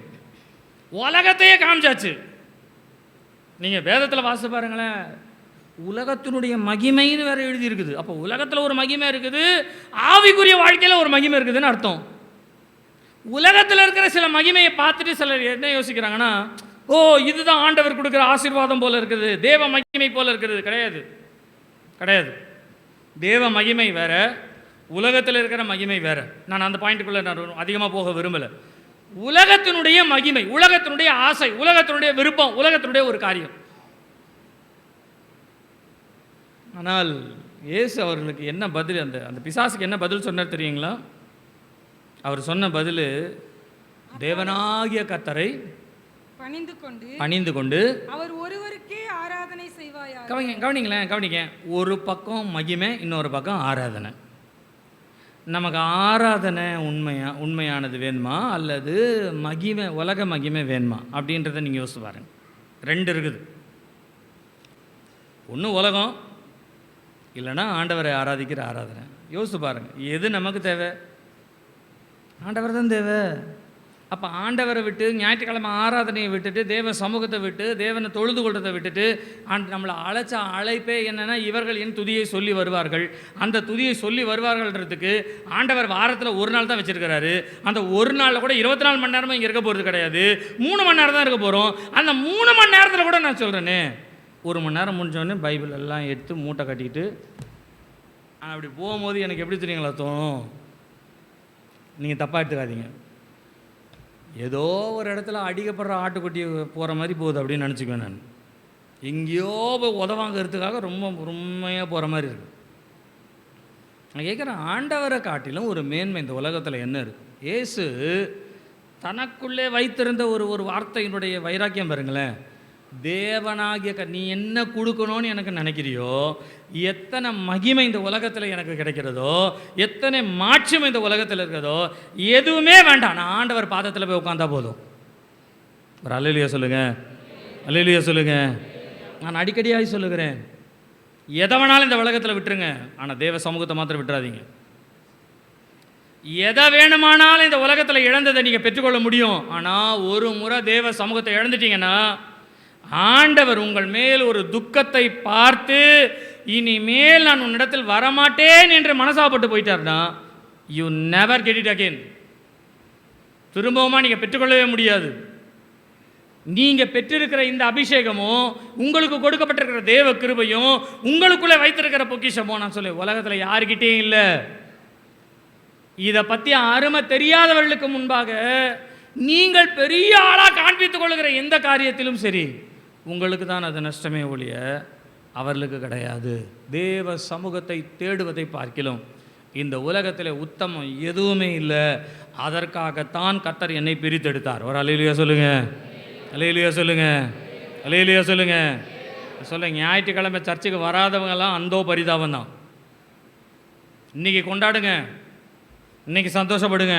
Speaker 3: உலகத்தையே காமிச்சாச்சு. நீங்கள் வேதத்தில் வாசித்து பாருங்களேன், உலகத்தினுடைய மகிமைன்னு வேற எழுதியிருக்குது. அப்போ உலகத்தில் ஒரு மகிமை இருக்குது, ஆவிக்குரிய வாழ்க்கையில் ஒரு மகிமை இருக்குதுன்னு அர்த்தம். உலகத்தில் இருக்கிற சில மகிமையை பார்த்துட்டு சிலர் என்ன யோசிக்கிறாங்கன்னா, ஓ இதுதான் ஆண்டவர் கொடுக்குற ஆசீர்வாதம் போல இருக்குது, தேவ மகிமை போல இருக்குது. கிடையாது, கிடையாது. தேவ மகிமை வேற, உலகத்தில் இருக்கிற மகிமை வேற. நான் அந்த பாயிண்ட்டுக்குள்ளே நான் அதிகமாக போக விரும்பலை. உலகத்தினுடைய மகிமை, உலகத்தினுடைய ஆசை, உலகத்தினுடைய விருப்பம், உலகத்தினுடைய ஒரு காரியம். ஆனால் இயேசு அவர்களுக்கு என்ன பதில், அந்த பிசாசுக்கு என்ன பதில் சொன்னார் தெரியுங்களா? அவர் சொன்ன பதில், தேவனாகிய கர்த்தரை பணிந்து கொண்டு அவர் ஒருவருக்கே ஆராதனை செய்வாயா. கவனிங்க. ஒரு பக்கம் மகிமை, இன்னொரு பக்கம் ஆராதனை. நமக்கு ஆராதனை உண்மையானது வேணுமா அல்லது மகிமை, உலக மகிமை வேணுமா அப்படின்றத நீங்கள் யோசிச்சு பாருங்க. ரெண்டு இருக்குது. ஒன்று உலகம், இல்லைன்னா ஆண்டவரை ஆராதிக்கிற ஆராதனை. யோசிச்சு பாருங்கள், எது நமக்கு தேவை? ஆண்டவர் தான் தேவை. அப்போ ஆண்டவரை விட்டு, ஞாயிற்றுக்கிழமை ஆராதனையை விட்டுட்டு, தேவ சமூகத்தை விட்டு, தேவனை தொழுது கொள்றதை விட்டுட்டு, நம்மளை அழைச்ச அழைப்பே என்னென்னா, இவர்கள் என் துதியை சொல்லி வருவார்கள். அந்த துதியை சொல்லி வருவார்கள்ன்றதுக்கு ஆண்டவர் வாரத்தில் ஒரு நாள் தான் வச்சுருக்கிறாரு. அந்த ஒரு நாளில் கூட 24 மணி நேரமும் இங்கே இருக்க போகிறது கிடையாது, 3 மணி நேரம் தான் இருக்க போகிறோம். அந்த 3 மணி நேரத்தில் கூட நான் சொல்கிறேனே, 1 மணி நேரம் முடிஞ்சோடனே பைபிள் எல்லாம் எடுத்து மூட்டை கட்டிக்கிட்டு அப்படி போகும்போது எனக்கு எப்படி தெரியுங்களா தோணும்? நீங்கள் தப்பாக எடுத்துக்காதீங்க. ஏதோ ஒரு இடத்துல அடிக்கப்படுற ஆட்டுக்குட்டி போகிற மாதிரி போகுது அப்படின்னு நினச்சிக்குவேன் நான். எங்கேயோ போய் உதவாங்கிறதுக்காக ரொம்ப உண்மையாக போகிற மாதிரி இருக்குது. நான் கேட்குறேன், ஆண்டவரை காட்டிலும் ஒரு மேன்மை இந்த உலகத்தில் என்ன இருக்குது? இயேசு தனக்குள்ளே வைத்திருந்த ஒரு வார்த்தையினுடைய வைராக்கியம் பாருங்களேன். தேவனாகிய நீ என்ன கொடுக்கணும்னு எனக்கு நினைக்கிறியோ, எத்தனை மகிமை இந்த உலகத்தில் எனக்கு கிடைக்கிறதோ, எத்தனை மாட்சிமை இந்த உலகத்தில் இருக்கிறதோ, எதுவுமே வேண்டாம். நான் ஆண்டவர் பாதத்தில் போய் உட்காந்தா போதும். ஒரு அல்லேலூயா சொல்லுங்க, அல்லேலூயா சொல்லுங்க. நான் அடிக்கடியாக சொல்லுகிறேன், எதை வேணாலும் இந்த உலகத்தில் விட்டுருங்க, ஆனால் தேவ சமூகத்தை மாத்திரம் விட்டுறாதீங்க. எதை வேணுமானாலும் இந்த உலகத்தில் இழந்ததை நீங்கள் பெற்றுக்கொள்ள முடியும். ஆனால் ஒரு முறை தேவ சமூகத்தை இழந்துட்டீங்கன்னா, ஆண்டவர் உங்கள் மேல் ஒரு துக்கத்தை பார்த்து இனிமேல் நான் உன்னிடத்தில் வரமாட்டேன் என்று மனசாப்பட்டு போயிட்டார்னா, you never get it again. திரும்பவுமா நீங்கள் பெற்றுக்கொள்ளவே முடியாது. நீங்கள் பெற்றிருக்கிற இந்த அபிஷேகமும், உங்களுக்கு கொடுக்கப்பட்டிருக்கிற தேவ கிருபையும், உங்களுக்குள்ளே வைத்திருக்கிற பொக்கிஷமும், நான் சொல்ல உலகத்தில் யாருக்கிட்டேயும் இல்லை. இதை பற்றி அருமை தெரியாதவர்களுக்கு முன்பாக நீங்கள் பெரிய ஆளாக காண்பித்துக் கொள்கிற எந்த காரியத்திலும் சரி, உங்களுக்கு தான் அது நஷ்டமே ஒழிய அவர்களுக்கு கிடையாது. தேவ சமூகத்தை தேடுவதை பார்க்கிலும் இந்த உலகத்தில் உத்தமம் எதுவுமே இல்லை. அதற்காகத்தான் கர்த்தர் என்னை பிரித்தெடுத்தார். ஒரு அல்லேலூயா சொல்லுங்க, அல்லேலூயா சொல்லுங்க, அல்லேலூயா சொல்லுங்க. சொல்ல ஞாயிற்றுக்கிழமை சர்ச்சுக்கு வராதவங்கெல்லாம் அந்தோ பரிதாபம் தான். இன்றைக்கி கொண்டாடுங்க, இன்றைக்கி சந்தோஷப்படுங்க.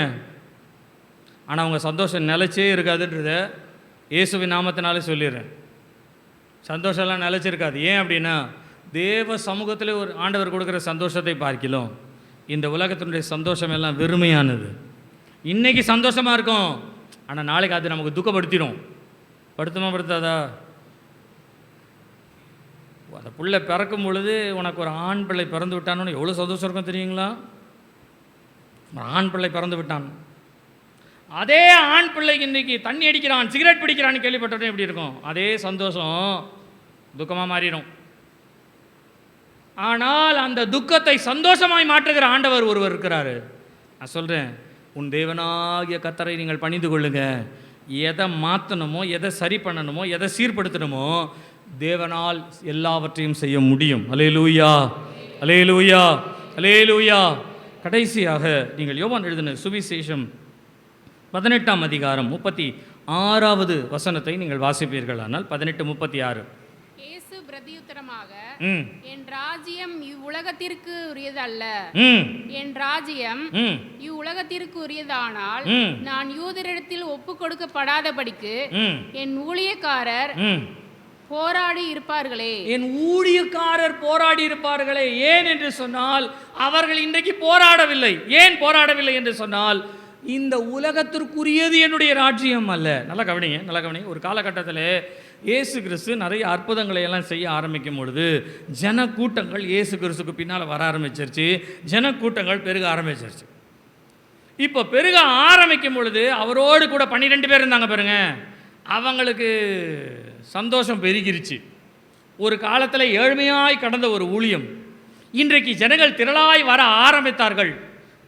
Speaker 3: ஆனால் அவங்க சந்தோஷம் நிலைச்சே இருக்காதுன்றத இயேசுவின் நாமத்தினாலே சொல்லிடுறேன். சந்தோஷம்லாம் நிலைச்சிருக்காது. ஏன் அப்படின்னா, தேவ சமூகத்தில் ஒரு ஆண்டவர் கொடுக்குற சந்தோஷத்தை பார்க்கலாம் இந்த உலகத்தினுடைய சந்தோஷம் எல்லாம் வெறுமையானது. இன்றைக்கி சந்தோஷமாக இருக்கும், ஆனால் நாளைக்கு அது நமக்கு துக்கப்படுத்திடும். படுத்துமா படுத்தாதா? அந்த பிள்ளை பிறக்கும் பொழுது உனக்கு ஒரு ஆண் பிள்ளை பிறந்து விட்டான்னு எவ்வளோ சந்தோஷம் இருக்கும் தெரியுங்களா? ஆண் பிள்ளை பிறந்து விட்டான். அதே ஆண் பிள்ளைக்கு இன்றைக்கி தண்ணி அடிக்கிறான், சிகரெட் பிடிக்கிறான்னு கேள்விப்பட்டோன்னே எப்படி இருக்கும்? அதே சந்தோஷம் துக்கமாக மாறிடும். ஆனால் அந்த துக்கத்தை சந்தோஷமாய் மாற்றுகிற ஆண்டவர் ஒருவர் இருக்கிறாரு. நான் சொல்கிறேன், உன் தேவனாகிய கர்த்தரை நீங்கள் பணிந்து கொள்ளுங்க. எதை மாற்றணுமோ, எதை சரி பண்ணணுமோ, எதை சீர்படுத்தணுமோ, தேவனால் எல்லாவற்றையும் செய்ய முடியும். அல்லேலூயா, அல்லேலூயா, அல்லேலூயா. கடைசியாக நீங்கள் யோவான் எழுதின சுவிசேஷம் 18ஆம் அதிகாரம் 36வது வசனத்தை நீங்கள் வாசிப்பீர்கள். ஆனால் 18:36.
Speaker 5: இயேசு பிரதியுத்தரமாக, என் ராஜ்யம் இவ்வுலகத்திற்கு உரியதல்ல. என் ராஜ்யம் இவ்வுலகத்திற்கு உரியதானால் நான் யூதரிடத்தில் ஒப்பு கொடுக்கப்படாதபடிக்கு என் ஊழியக்காரர் போராடி இருப்பார்களே.
Speaker 3: என் ஊழியக்காரர் போராடி இருப்பார்களே. ஏன் என்று சொன்னால், அவர்கள் இன்றைக்கு போராடவில்லை. ஏன் போராடவில்லை என்று சொன்னால், இந்த உலகத்திற்குரியது என்னுடைய ராஜ்யம் அல்ல. நல்லா கவனிங்க, நல்லா கவனிங்க. ஒரு காலகட்டத்தில் இயேசு கிறிஸ்து நிறைய அற்புதங்களை எல்லாம் செய்ய ஆரம்பிக்கும் பொழுது ஜனக்கூட்டங்கள் இயேசு கிறிஸ்துக்கு பின்னால் வர ஆரம்பிச்சிருச்சு. ஜனக்கூட்டங்கள் பெருக ஆரம்பிச்சிருச்சு. இப்போ பெருக ஆரம்பிக்கும் பொழுது அவரோடு கூட 12 பேர் இருந்தாங்க பாருங்க. அவங்களுக்கு சந்தோஷம் பெருகிருச்சு. ஒரு காலத்தில் ஏழ்மையாய் கடந்த ஒரு ஊழியம் இன்றைக்கு ஜனங்கள் திரளாய் வர ஆரம்பித்தார்கள்.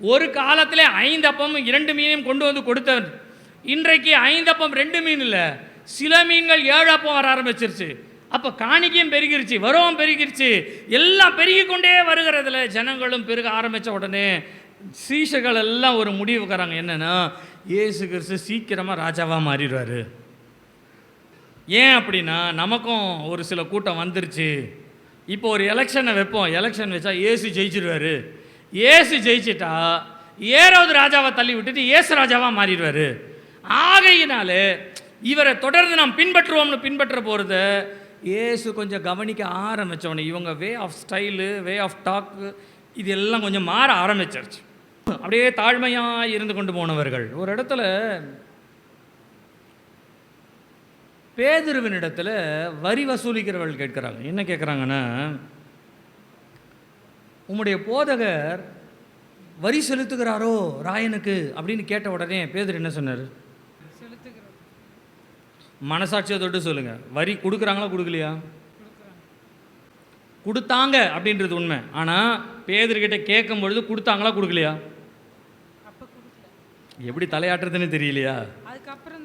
Speaker 3: ஒரு காலத்தில் 5 அப்பமும் 2 மீனையும் கொண்டு வந்து கொடுத்தவர் இன்றைக்கு 5 அப்பம் 2 மீன் இல்லை, சில மீன்கள் 7 அப்பம் வர ஆரம்பிச்சிருச்சு. அப்போ காணிக்கையும் பெருகிருச்சு, வரவும் பெருகிருச்சு, எல்லாம் பெருகி கொண்டே வருகிறதுல ஜனங்களும் பெருக ஆரம்பித்த உடனே சீஷர்கள் எல்லாம் ஒரு முடிவுக்கிறாங்க. என்னென்னா, இயேசு கிறிஸ்து சீக்கிரமாக ராஜாவாக மாறிடுவார். ஏன் அப்படின்னா, நமக்கும் ஒரு சில கூட்டம் வந்துருச்சு. இப்போ ஒரு எலெக்ஷனை வைப்போம், எலெக்ஷன் வச்சா இயேசு ஜெயிச்சிடுவார். இயேசு ஜெயிச்சிட்டா ஏறாவது ராஜாவை தள்ளி விட்டுட்டு இயேசு ராஜாவாக மாறிடுவார். ஆகையினாலே இவரை தொடர்ந்து நாம் பின்பற்றுவோம்னு பின்பற்ற போகிறத இயேசு கொஞ்சம் கவனிக்க ஆரம்பித்தவனே இவங்க way of style, way of talk இதெல்லாம் கொஞ்சம் மாற ஆரம்பிச்சிருச்சு. அப்படியே தாழ்மையாக இருந்து கொண்டு போனவர்கள் ஒரு இடத்துல பேதுருவின் இடத்துல வரி வசூலிக்கிறவர்கள் கேட்குறாங்க. என்ன கேட்குறாங்கன்னா, உம்முடைய போதகர் வரி செலுத்துகிறாரோ ராயனுக்கு அப்படின்னு கேட்ட உடனே பேதுரு என்ன சொன்னார்? மனசாட்சியை தொட்டு சொல்லுங்க, வரி கொடுக்குறாங்களா கொடுக்கலையா? கொடுத்தாங்க அப்படின்றது உண்மை. ஆனால் பேதுருக்கிட்ட கேட்கும் பொழுது கொடுத்தாங்களா கொடுக்கலையா? எப்படி தலையாட்டுறதுன்னு தெரியலையா? அதுக்கப்புறம்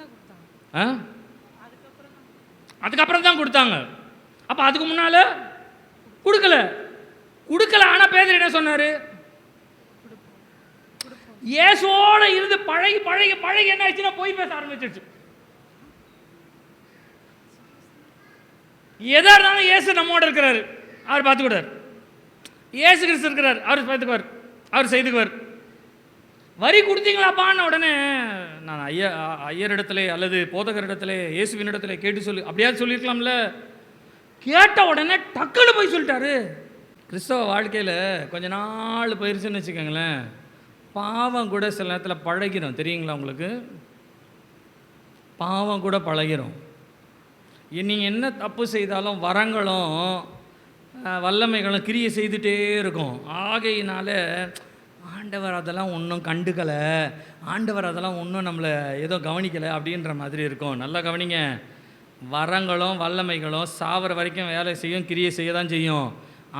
Speaker 3: தான் கொடுத்தாங்க. அப்போ அதுக்கு முன்னால் கொடுக்கல. ஆனால் பேதுரு என்ன சொன்னார்? இயேசுவோட இருந்து பழகி பழகி பழகி என்ன ஆச்சுன்னா போய் பேச ஆரம்பிச்சிருச்சு. எதா இருந்தாலும் இயேசு நம்மோட இருக்கிறாரு, அவர் பார்த்துக்கிட்டார். இயேசு கிறிஸ்து இருக்கிறார், அவர் பார்த்துக்குவார், அவர் செய்துக்குவார். வரி கொடுத்தீங்களாப்பான்னு உடனே நான் ஐயரிடத்துல அல்லது போதகரிடத்துல இயேசுவின் இடத்துல கேட்டு சொல்லி அப்படியாவது சொல்லியிருக்கலாம்ல. கேட்ட உடனே டக்குன்னு போய் சொல்லிட்டாரு. கிறிஸ்தவ வாழ்க்கையில் கொஞ்ச நாள் போயிருச்சுன்னு வச்சுக்கோங்களேன், பாவம் கூட சில நேரத்தில் பழகிடும். தெரியுங்களா உங்களுக்கு? பாவம் கூட பழகிடும். நீங்கள் என்ன தப்பு செய்தாலும் வரங்களும் வல்லமைகளும் கிரியை செய்துகிட்டே இருக்கும். ஆகையினால ஆண்டவர் அதெல்லாம் ஒன்றும் கண்டுக்கலை, ஆண்டவர் அதெல்லாம் ஒன்றும் நம்மளை ஏதோ கவனிக்கலை அப்படின்ற மாதிரி இருக்கும். நல்லா கவனிங்க, வரங்களும் வல்லமைகளும் சாவர வரைக்கும் வேலை செய்யும், கிரியை செய்ய தான் செய்யும்.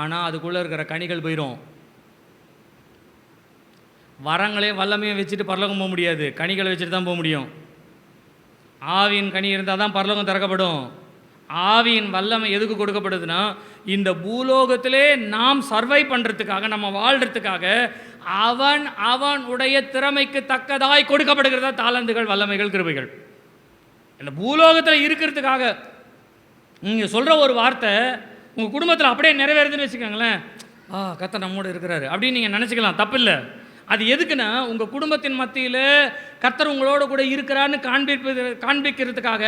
Speaker 3: ஆனால் அதுக்குள்ளே இருக்கிற கனிகள் போயிடும். வரங்களையும் வல்லமையும் வச்சுட்டு பரலோகம் போக முடியாது, கனிகளை வச்சுட்டு தான் போக முடியும். ஆவியின் கனி இருந்தால் தான் பரலோகம் திறக்கப்படும். ஆவியின் வல்லமை எதுக்கு கொடுக்கப்படுதுன்னா, இந்த பூலோகத்திலே நாம் சர்வை பண்ணுறதுக்காக, நம்ம வாழ்கிறதுக்காக அவனுடைய திறமைக்கு தக்கதாய் கொடுக்கப்படுகிறதா தாளந்துகள், வல்லமைகள், கிருபைகள். இந்த பூலோகத்தில் இருக்கிறதுக்காக நீங்கள் சொல்கிற ஒரு வார்த்தை உங்கள் குடும்பத்தில் அப்படியே நிறைவேறுதுன்னு வச்சுக்கோங்களேன், கர்த்தர் நம்மோடு இருக்கிறாரு அப்படின்னு நீங்கள் நினச்சிக்கலாம், தப்பில்லை. அது எதுக்குன்னா, உங்கள் குடும்பத்தின் மத்தியில் கர்த்தர் உங்களோட கூட இருக்கிறான்னு காண்பிக்கிறதுக்காக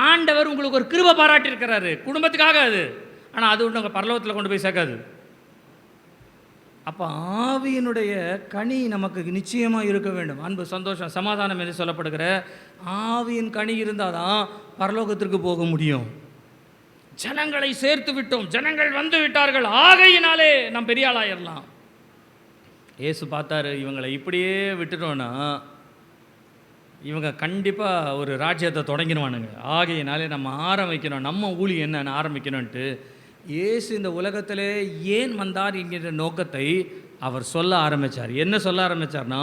Speaker 3: ஆண்டவர் உங்களுக்கு ஒரு கிருபை பாராட்டியிருக்கிறாரு, குடும்பத்துக்காக அது. ஆனால் அது ஒன்று உங்கள் பரலோகத்தில் கொண்டு போய் சேர்க்காது. அப்போ ஆவியினுடைய கனி நமக்கு நிச்சயமாக இருக்க வேண்டும். அன்பு, சந்தோஷம், சமாதானம் என்று சொல்லப்படுகிற ஆவியின் கனி இருந்தால் தான் பரலோகத்திற்கு போக முடியும். ஜனங்களை சேர்த்து விட்டோம், ஜனங்கள் வந்து விட்டார்கள், ஆகையினாலே நாம் பெரிய ஆளாயிடலாம். இயேசு பார்த்தாரு, இவங்களை இப்படியே விட்டுட்டோன்னா இவங்க கண்டிப்பாக ஒரு ராஜ்யத்தை தொடங்கிடுவானுங்க. ஆகையினாலே நம்ம ஆரம்பிக்கணும், நம்ம ஊழி என்னன்னு ஆரம்பிக்கணும்ன்ட்டு இயேசு இந்த உலகத்திலே ஏன் வந்தார் என்கிற நோக்கத்தை அவர் சொல்ல ஆரம்பித்தார். என்ன சொல்ல ஆரம்பித்தார்னா,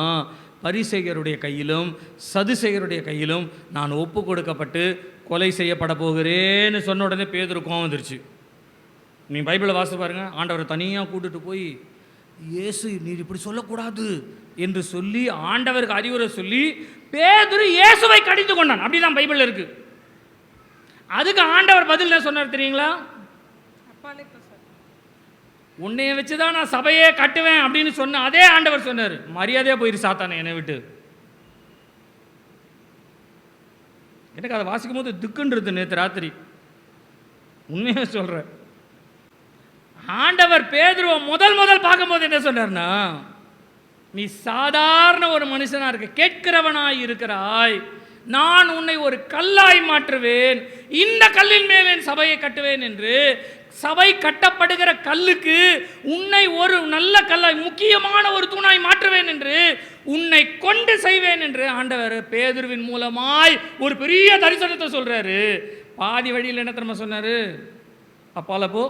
Speaker 3: பரிசேயருடைய கையிலும் சதுசேயருடைய கையிலும் நான் ஒப்பு கொடுக்கப்பட்டு கொலை செய்யப்பட போகிறேன்னு சொன்ன உடனே பேதுரு கோவம் வந்துருச்சு. நீ பைபிளை வாசி பாருங்க, ஆண்டவரை தனியாக கூட்டுட்டு போய் இயேசு நீர் இப்படி சொல்லக்கூடாது என்று சொல்லி ஆண்டவருக்கு அறிவுரை சொல்லி பேதுரு இயேசுவை கடித்து கொண்டான். அப்படிதான் பைபிளில் இருக்கு. அதுக்கு ஆண்டவர் பதில் என்ன சொன்னார் தெரியுங்களா? உன்னைய வச்சுதான் நான் சபையே கட்டுவேன் அப்படின்னு சொன்ன அதே ஆண்டவர் சொன்னார், மரியாதையா போயிரு சாத்தானே என்னை விட்டு. எனக்கு அதை வாசிக்கும் போது திக்குன்றது. நேற்று ராத்திரி உண்மையாக சொல்கிறேன், ஆண்டவர் பேதுருவை முதல் பார்க்கும்போது என்ன சொன்னார்னா, நீ சாதாரண ஒரு மனுஷனா இருக்க, கேட்கிறவனாய் இருக்கிறாய், நான் உன்னை ஒரு கல்லாய் மாற்றுவேன், இந்த கல்லின் மேல் என் சபையை கட்டுவேன் என்று. சபை கட்டப்படுகிற கல்லுக்கு உன்னை ஒரு நல்ல கல்லாய், முக்கியமான ஒரு தூணாய் மாற்றுவேன் என்று, உன்னை கொண்டு செய்வேன் என்று ஆண்டவர் பேதுருவின் மூலமாய் ஒரு பெரிய தரிசனத்தை சொல்றாரு. பாதி வழியில் என்ன தெரியுமா சொன்னாரு? அப்பால போ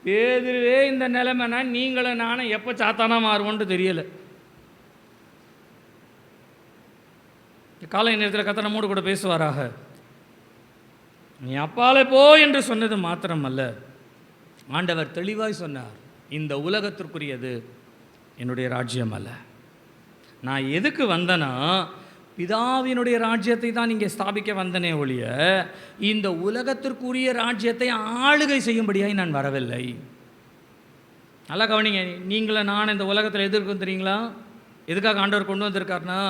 Speaker 3: பேதுருவே, இந்த நிலைமைனா நீங்களும் நானும் எப்போ சாத்தானா மாறுவோன்னு தெரியல. காலை நேரத்தில் கர்த்தர் நம்மோடு கூட பேசுவாராக. நீ அப்பாலே போ என்று சொன்னது மாத்திரமல்ல, ஆண்டவர் தெளிவாய் சொன்னார், இந்த உலகத்திற்குரியது என்னுடைய ராஜ்யம் அல்ல. நான் எதுக்கு வந்தேன்னா, பிதாவினுடைய ராஜ்யத்தை தான் இங்கே ஸ்தாபிக்க வந்தனே ஒழிய இந்த உலகத்திற்குரிய ராஜ்யத்தை ஆளுகை செய்யும்படியாய் நான் வரவில்லை. நல்லா கவனிங்க, நீங்கள நான் இந்த உலகத்தில் எதிர்க்கும் தெரியுங்களா? எதுக்காக ஆண்டவர் கொண்டு வந்திருக்காருன்னா,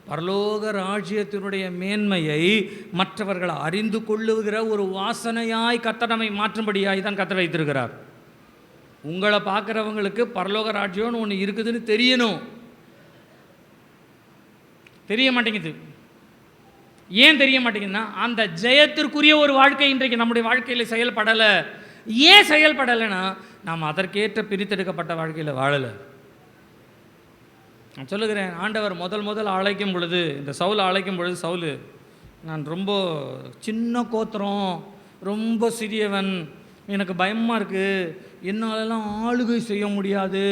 Speaker 3: பரலோக ராஜ்யத்தினுடைய மேன்மையை மற்றவர்கள் அறிந்து கொள்ளுகிற ஒரு வாசனையாய் கர்த்தர் நம்மை மாற்றும்படியாய் தான் கர்த்தர் வைத்திருக்கிறார். உங்களை பார்க்குறவங்களுக்கு பரலோக ராஜ்யம்னு ஒன்று இருக்குதுன்னு தெரியணும். தெரிய மாட்டேங்குது. ஏன் தெரிய மாட்டேங்குதுன்னா, அந்த ஜெயத்திற்குரிய ஒரு வாழ்க்கை இன்றைக்கு நம்முடைய வாழ்க்கையில் செயல்படலை. ஏன் செயல்படலைன்னா, நாம் அதற்கேற்ற பிரித்தெடுக்கப்பட்ட வாழ்க்கையில் வாழலை. நான் சொல்லுகிறேன், ஆண்டவர் முதல் அழைக்கும் பொழுது, இந்த சவுலை அழைக்கும் பொழுது, சவுலு நான் ரொம்ப சின்ன கோத்திரம், ரொம்ப சிறியவன், எனக்கு பயமாக இருக்குது, என்னாலெல்லாம் ஆளுகை செய்ய முடியாது,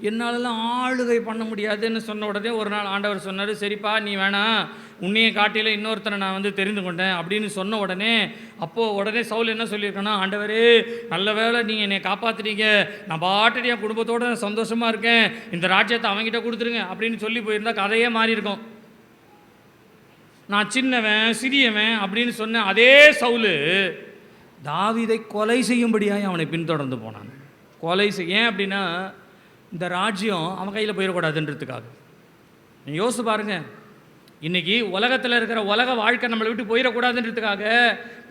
Speaker 3: என்னாலெல்லாம் ஆளுகை பண்ண முடியாதுன்னு சொன்ன உடனே ஒரு நாள் ஆண்டவர் சொன்னார், சரிப்பா நீ வேணாம், உன்னையை காட்டியில் இன்னொருத்தரை நான் தெரிந்து கொண்டேன் அப்படின்னு சொன்ன உடனே, அப்போது உடனே சவுல் என்ன சொல்லியிருக்கேன்னா, ஆண்டவரே நல்ல வேளை நீங்கள் என்னை காப்பாற்றுறீங்க, நான் பாட்டுட்டு என் குடும்பத்தோடு சந்தோஷமாக இருக்கேன், இந்த ராஜ்யத்தை அவங்ககிட்ட கொடுத்துருங்க அப்படின்னு சொல்லி போயிருந்தா கதையே மாறி இருக்கும். நான் சின்னவன் சிறியவன் அப்படின்னு சொன்ன அதே சவுலு தாவீதை கொலை செய்யும்படியாக அவனை பின்தொடர்ந்து போனான். ஏன் அப்படின்னா இந்த ராஜ்யம் அவன் கையில் போயிடக்கூடாதுன்றதுக்காக. நீங்கள் யோசிச்சு பாருங்க, இன்றைக்கி உலகத்தில் இருக்கிற உலக வாழ்க்கை நம்மளை விட்டு போயிடக்கூடாதுன்றதுக்காக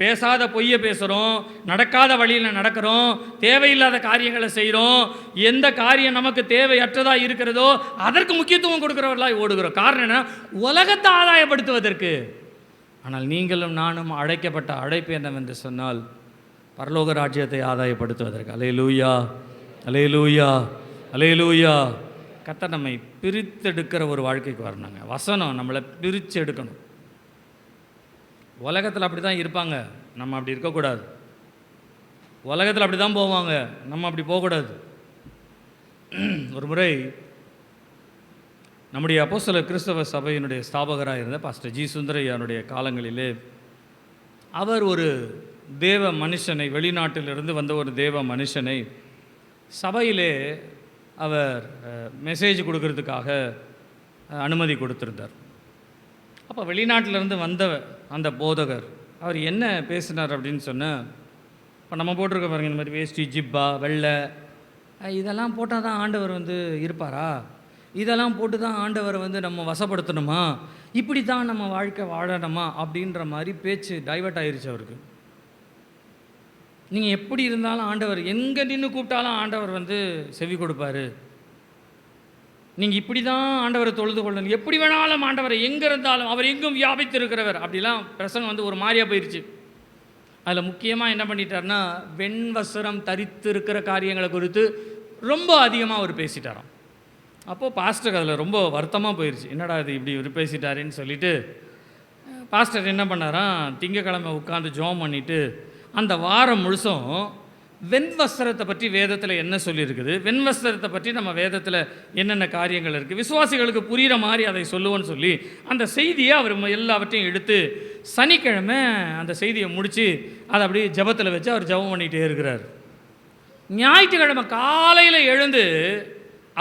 Speaker 3: பேசாத பொய்யை பேசுகிறோம், நடக்காத வழியில் நடக்கிறோம், தேவையில்லாத காரியங்களை செய்கிறோம். எந்த காரியம் நமக்கு தேவையற்றதாக இருக்கிறதோ அதற்கு முக்கியத்துவம் கொடுக்குறவர்களாக ஓடுகிறோம். காரணம் என்ன? உலகத்தை ஆதாயப்படுத்துவதற்கு. ஆனால் நீங்களும் நானும் அழைக்கப்பட்ட அழைப்பு என்னவென்று சொன்னால் பரலோக ராஜ்யத்தை ஆதாயப்படுத்துவதற்கு. அல்லேலூயா, அல்லேலூயா, அல்லேலூயா. கர்த்தர் நம்மை பிரித்தெடுக்கிற ஒரு வாழ்க்கைக்கு வரணுங்க. வசனம் நம்மளை பிரித்து எடுக்கணும். உலகத்தில் அப்படி தான் இருப்பாங்க, நம்ம அப்படி இருக்கக்கூடாது. உலகத்தில் அப்படி தான் போவாங்க, நம்ம அப்படி போகக்கூடாது. ஒரு முறை நம்முடைய அப்போஸ்தலர் கிறிஸ்தவ சபையினுடைய ஸ்தாபகராக இருந்த பாஸ்டர் ஜி சுந்தரையானுடைய காலங்களிலே அவர் ஒரு தேவ மனுஷனை, வெளிநாட்டிலிருந்து வந்த ஒரு தேவ மனுஷனை சபையிலே அவர் மெசேஜ் கொடுக்கறதுக்காக அனுமதி கொடுத்துருந்தார். அப்போ வெளிநாட்டிலேருந்து வந்த அந்த போதகர் அவர் என்ன பேசினார் அப்படின்னு சொன்னால், இப்போ நம்ம போட்டிருக்க பாருங்க, இந்த மாதிரி வேஷ்டி ஜிப்பா வெள்ளை இதெல்லாம் போட்டால் தான் ஆண்டவர் இருப்பாரா? இதெல்லாம் போட்டு தான் ஆண்டவரை நம்ம வசப்படுத்தணுமா? இப்படி தான் நம்ம வாழ்க்கை வாழணுமா? அப்படின்ற மாதிரி பேச்சு டைவர்ட் ஆயிடுச்சு அவருக்கு. நீங்கள் எப்படி இருந்தாலும் ஆண்டவர் எங்கே நின்று கூப்பிட்டாலும் ஆண்டவர் செவி கொடுப்பார். நீங்கள் இப்படி தான் ஆண்டவரை தொழுது கொள்ளணும், எப்படி வேணாலும் ஆண்டவரை எங்கே இருந்தாலும் அவர் எங்கும் வியாபித்து இருக்கிறவர். அப்படிலாம் பிரசங்கம் ஒரு மாதிரியாக போயிடுச்சு. அதில் முக்கியமாக என்ன பண்ணிட்டார்னா, வெண்வஸ்திரம் தரித்து இருக்கிற காரியங்களை குறித்து ரொம்ப அதிகமாக அவர் பேசிட்டாராம். அப்போது பாஸ்டருக்கு அதில் ரொம்ப வருத்தமாக போயிடுச்சு. என்னடா இது இப்படி இவர் பேசிட்டாருன்னு சொல்லிட்டு பாஸ்டர் என்ன பண்ணாராம், திங்கக்கிழமை உட்காந்து ஜெபம் பண்ணிவிட்டு அந்த வாரம் முழுசும் வெண்வஸ்திரத்தை பற்றி வேதத்தில் என்ன சொல்லியிருக்குது, வெண்வஸ்திரத்தை பற்றி நம்ம வேதத்தில் என்னென்ன காரியங்கள் இருக்குது, விசுவாசிகளுக்கு புரிகிற மாதிரி அதை சொல்லுவோன்னு சொல்லி அந்த செய்தியை அவர் எல்லாவற்றையும் எடுத்து சனிக்கிழமை அந்த செய்தியை முடித்து அதை அப்படியே ஜெபத்தில் வச்சு அவர் ஜெபம் பண்ணிகிட்டே இருக்கிறார். ஞாயிற்றுக்கிழமை காலையில் எழுந்து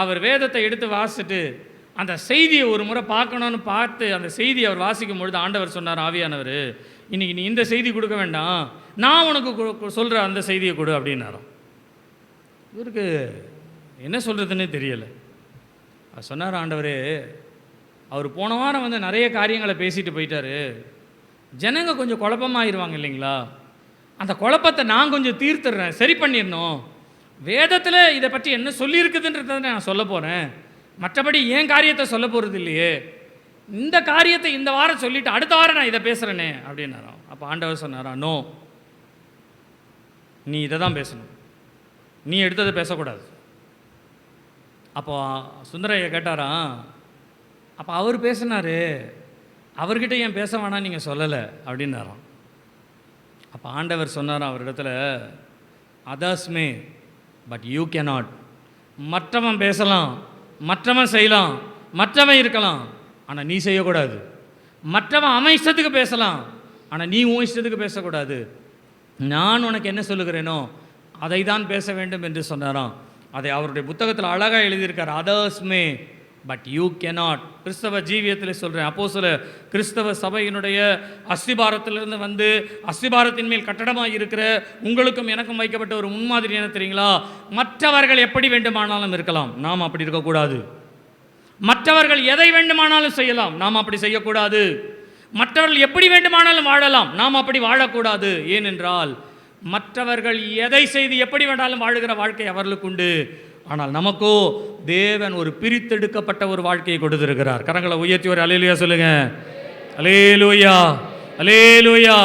Speaker 3: அவர் வேதத்தை எடுத்து வாசிட்டு அந்த செய்தியை ஒரு முறை பார்க்கணுன்னு பார்த்து அந்த செய்தியை அவர் வாசிக்கும் பொழுது ஆண்டவர் சொன்னார், ஆவியானவர் இன்றைக்கி நீ இந்த செய்தி கொடுக்க வேண்டாம், நான் உனக்கு சொல்கிற அந்த செய்தியை கொடு அப்படின்னாராம். இவருக்கு என்ன சொல்கிறதுன்னே தெரியலை. அது சொன்னார், ஆண்டவர் அவர் போன வாரம் நிறைய காரியங்களை பேசிட்டு போயிட்டார், ஜனங்க கொஞ்சம் குழப்பமாயிருவாங்க இல்லைங்களா, அந்த குழப்பத்தை நான் கொஞ்சம் தீர்த்துடுறேன், சரி பண்ணிடணும். வேதத்தில் இதை பற்றி என்ன சொல்லியிருக்குதுன்றதை நான் சொல்ல போகிறேன், மற்றபடி ஏன் காரியத்தை சொல்ல போகிறது இல்லையே, இந்த காரியத்தை இந்த வாரம் சொல்லிவிட்டு அடுத்த வாரம் நான் இதை பேசுகிறேனே அப்படின்னாராம். அப்போ ஆண்டவர் சொன்னாரா, நோ, நீ இதை தான் பேசணும், நீ எடுத்ததை பேசக்கூடாது. அப்போ சுந்தரையா கேட்டாராம், அப்போ அவர் பேசினார், அவர்கிட்ட ஏன் பேச வேணாம் நீங்கள் சொல்லலை அப்படின்னாராம். அப்போ ஆண்டவர் சொன்னாராம் அவரிடத்துல, others May but you cannot. மற்றவன் பேசலாம், மற்றவன் செய்யலாம், மற்றவன் இருக்கலாம், ஆனால் நீ செய்யக்கூடாது. மற்றவன் அவன் இஷ்டத்துக்கு பேசலாம், ஆனால் நீ உன் இஷ்டத்துக்கு பேசக்கூடாது. நான் உனக்கு என்ன சொல்லுகிறேனோ அதை தான் பேச வேண்டும் என்று சொன்னாராம். அதை அவருடைய புத்தகத்தில் அழகாக எழுதியிருக்கார், others May but you cannot. கிறிஸ்தவ ஜீவியத்தில் சொல்கிறேன், அப்போஸ்தலர் கிறிஸ்தவ சபையினுடைய அஸ்திபாரத்திலிருந்து அஸ்திபாரத்தின் மேல் கட்டடமாக இருக்கிற உங்களுக்கும் எனக்கும் வைக்கப்பட்ட ஒரு முன்மாதிரி என்ன தெரியுங்களா, மற்றவர்கள் எப்படி வேண்டுமானாலும் இருக்கலாம், நாம் அப்படி இருக்கக்கூடாது. மற்றவர்கள் எதை வேண்டுமானாலும் செய்யலாம், நாம் அப்படி செய்யக்கூடாது. மற்றவர்கள் எப்படி வேண்டுமானாலும் வாழலாம், நாம் அப்படி வாழக்கூடாது. ஏனென்றால் மற்றவர்கள் எதை செய்து எப்படி வேண்டாலும் வாழுகிற வாழ்க்கை அவர்களுக்கு உண்டு. ஆனால் நமக்கோ தேவன் ஒரு பிரித்தெடுக்கப்பட்ட ஒரு வாழ்க்கையை கொடுத்திருக்கிறார். கரங்களை உயர்த்தி ஒரு அல்லேலூயா சொல்லுங்க, அல்லேலூயா, அல்லேலூயா.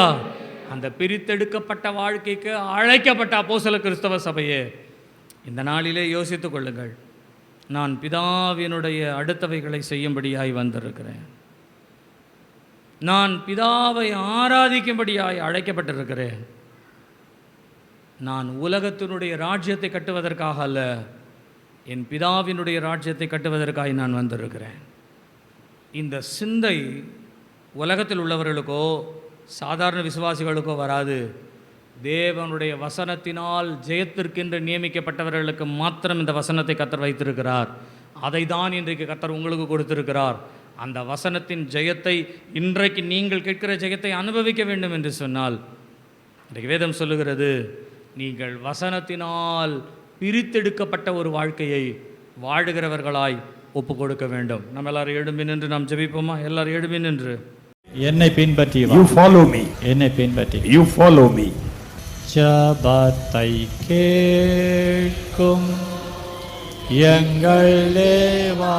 Speaker 3: அந்த பிரித்தெடுக்கப்பட்ட வாழ்க்கைக்கு அழைக்கப்பட்ட அப்போஸ்தலர் கிறிஸ்தவ சபையே, இந்த நாளிலே யோசித்துக் கொள்ளுங்கள், நான் பிதாவினுடைய அடுத்தவைகளை செய்யும்படியாய் வந்திருக்கிறேன், நான் பிதாவை ஆராதிக்கும்படியாய் அழைக்கப்பட்டிருக்கிறேன். நான் உலகத்தினுடைய ராஜ்யத்தை கட்டுவதற்காக அல்ல, என் பிதாவினுடைய ராஜ்யத்தை கட்டுவதற்காக நான் வந்திருக்கிறேன். இந்த சிந்தை உலகத்தில் உள்ளவர்களுக்கோ சாதாரண விசுவாசிகளுக்கோ வராது. தேவனுடைய வசனத்தினால் ஜெயத்திற்கென்று நியமிக்கப்பட்டவர்களுக்கு மாத்திரம் இந்த வசனத்தை கர்த்தர் வைத்திருக்கிறார். அதை தான் இன்றைக்கு கர்த்தர் உங்களுக்கு கொடுத்திருக்கிறார். அந்த வசனத்தின் ஜெயத்தை இன்றைக்கு நீங்கள் கேட்கிற ஜெயத்தை அனுபவிக்க வேண்டும் என்று சொன்னால், இன்றைக்கு வேதம் சொல்லுகிறது, நீங்கள் வசனத்தினால் பிரித்தெடுக்கப்பட்ட ஒரு வாழ்க்கையை வாழுகிறவர்களாய் ஒப்பு கொடுக்க வேண்டும். நம்ம எல்லாரும் எழும்பி நின்று நாம் ஜெபிப்போமா? எல்லாரும் எழும்பி நின்று
Speaker 1: என்னை பின்பற்றி வா.
Speaker 7: You follow me.
Speaker 1: என்னை பின்பற்றி
Speaker 7: You follow me.
Speaker 1: ஜெபத்தை கேட்கும் எங்கள் தேவா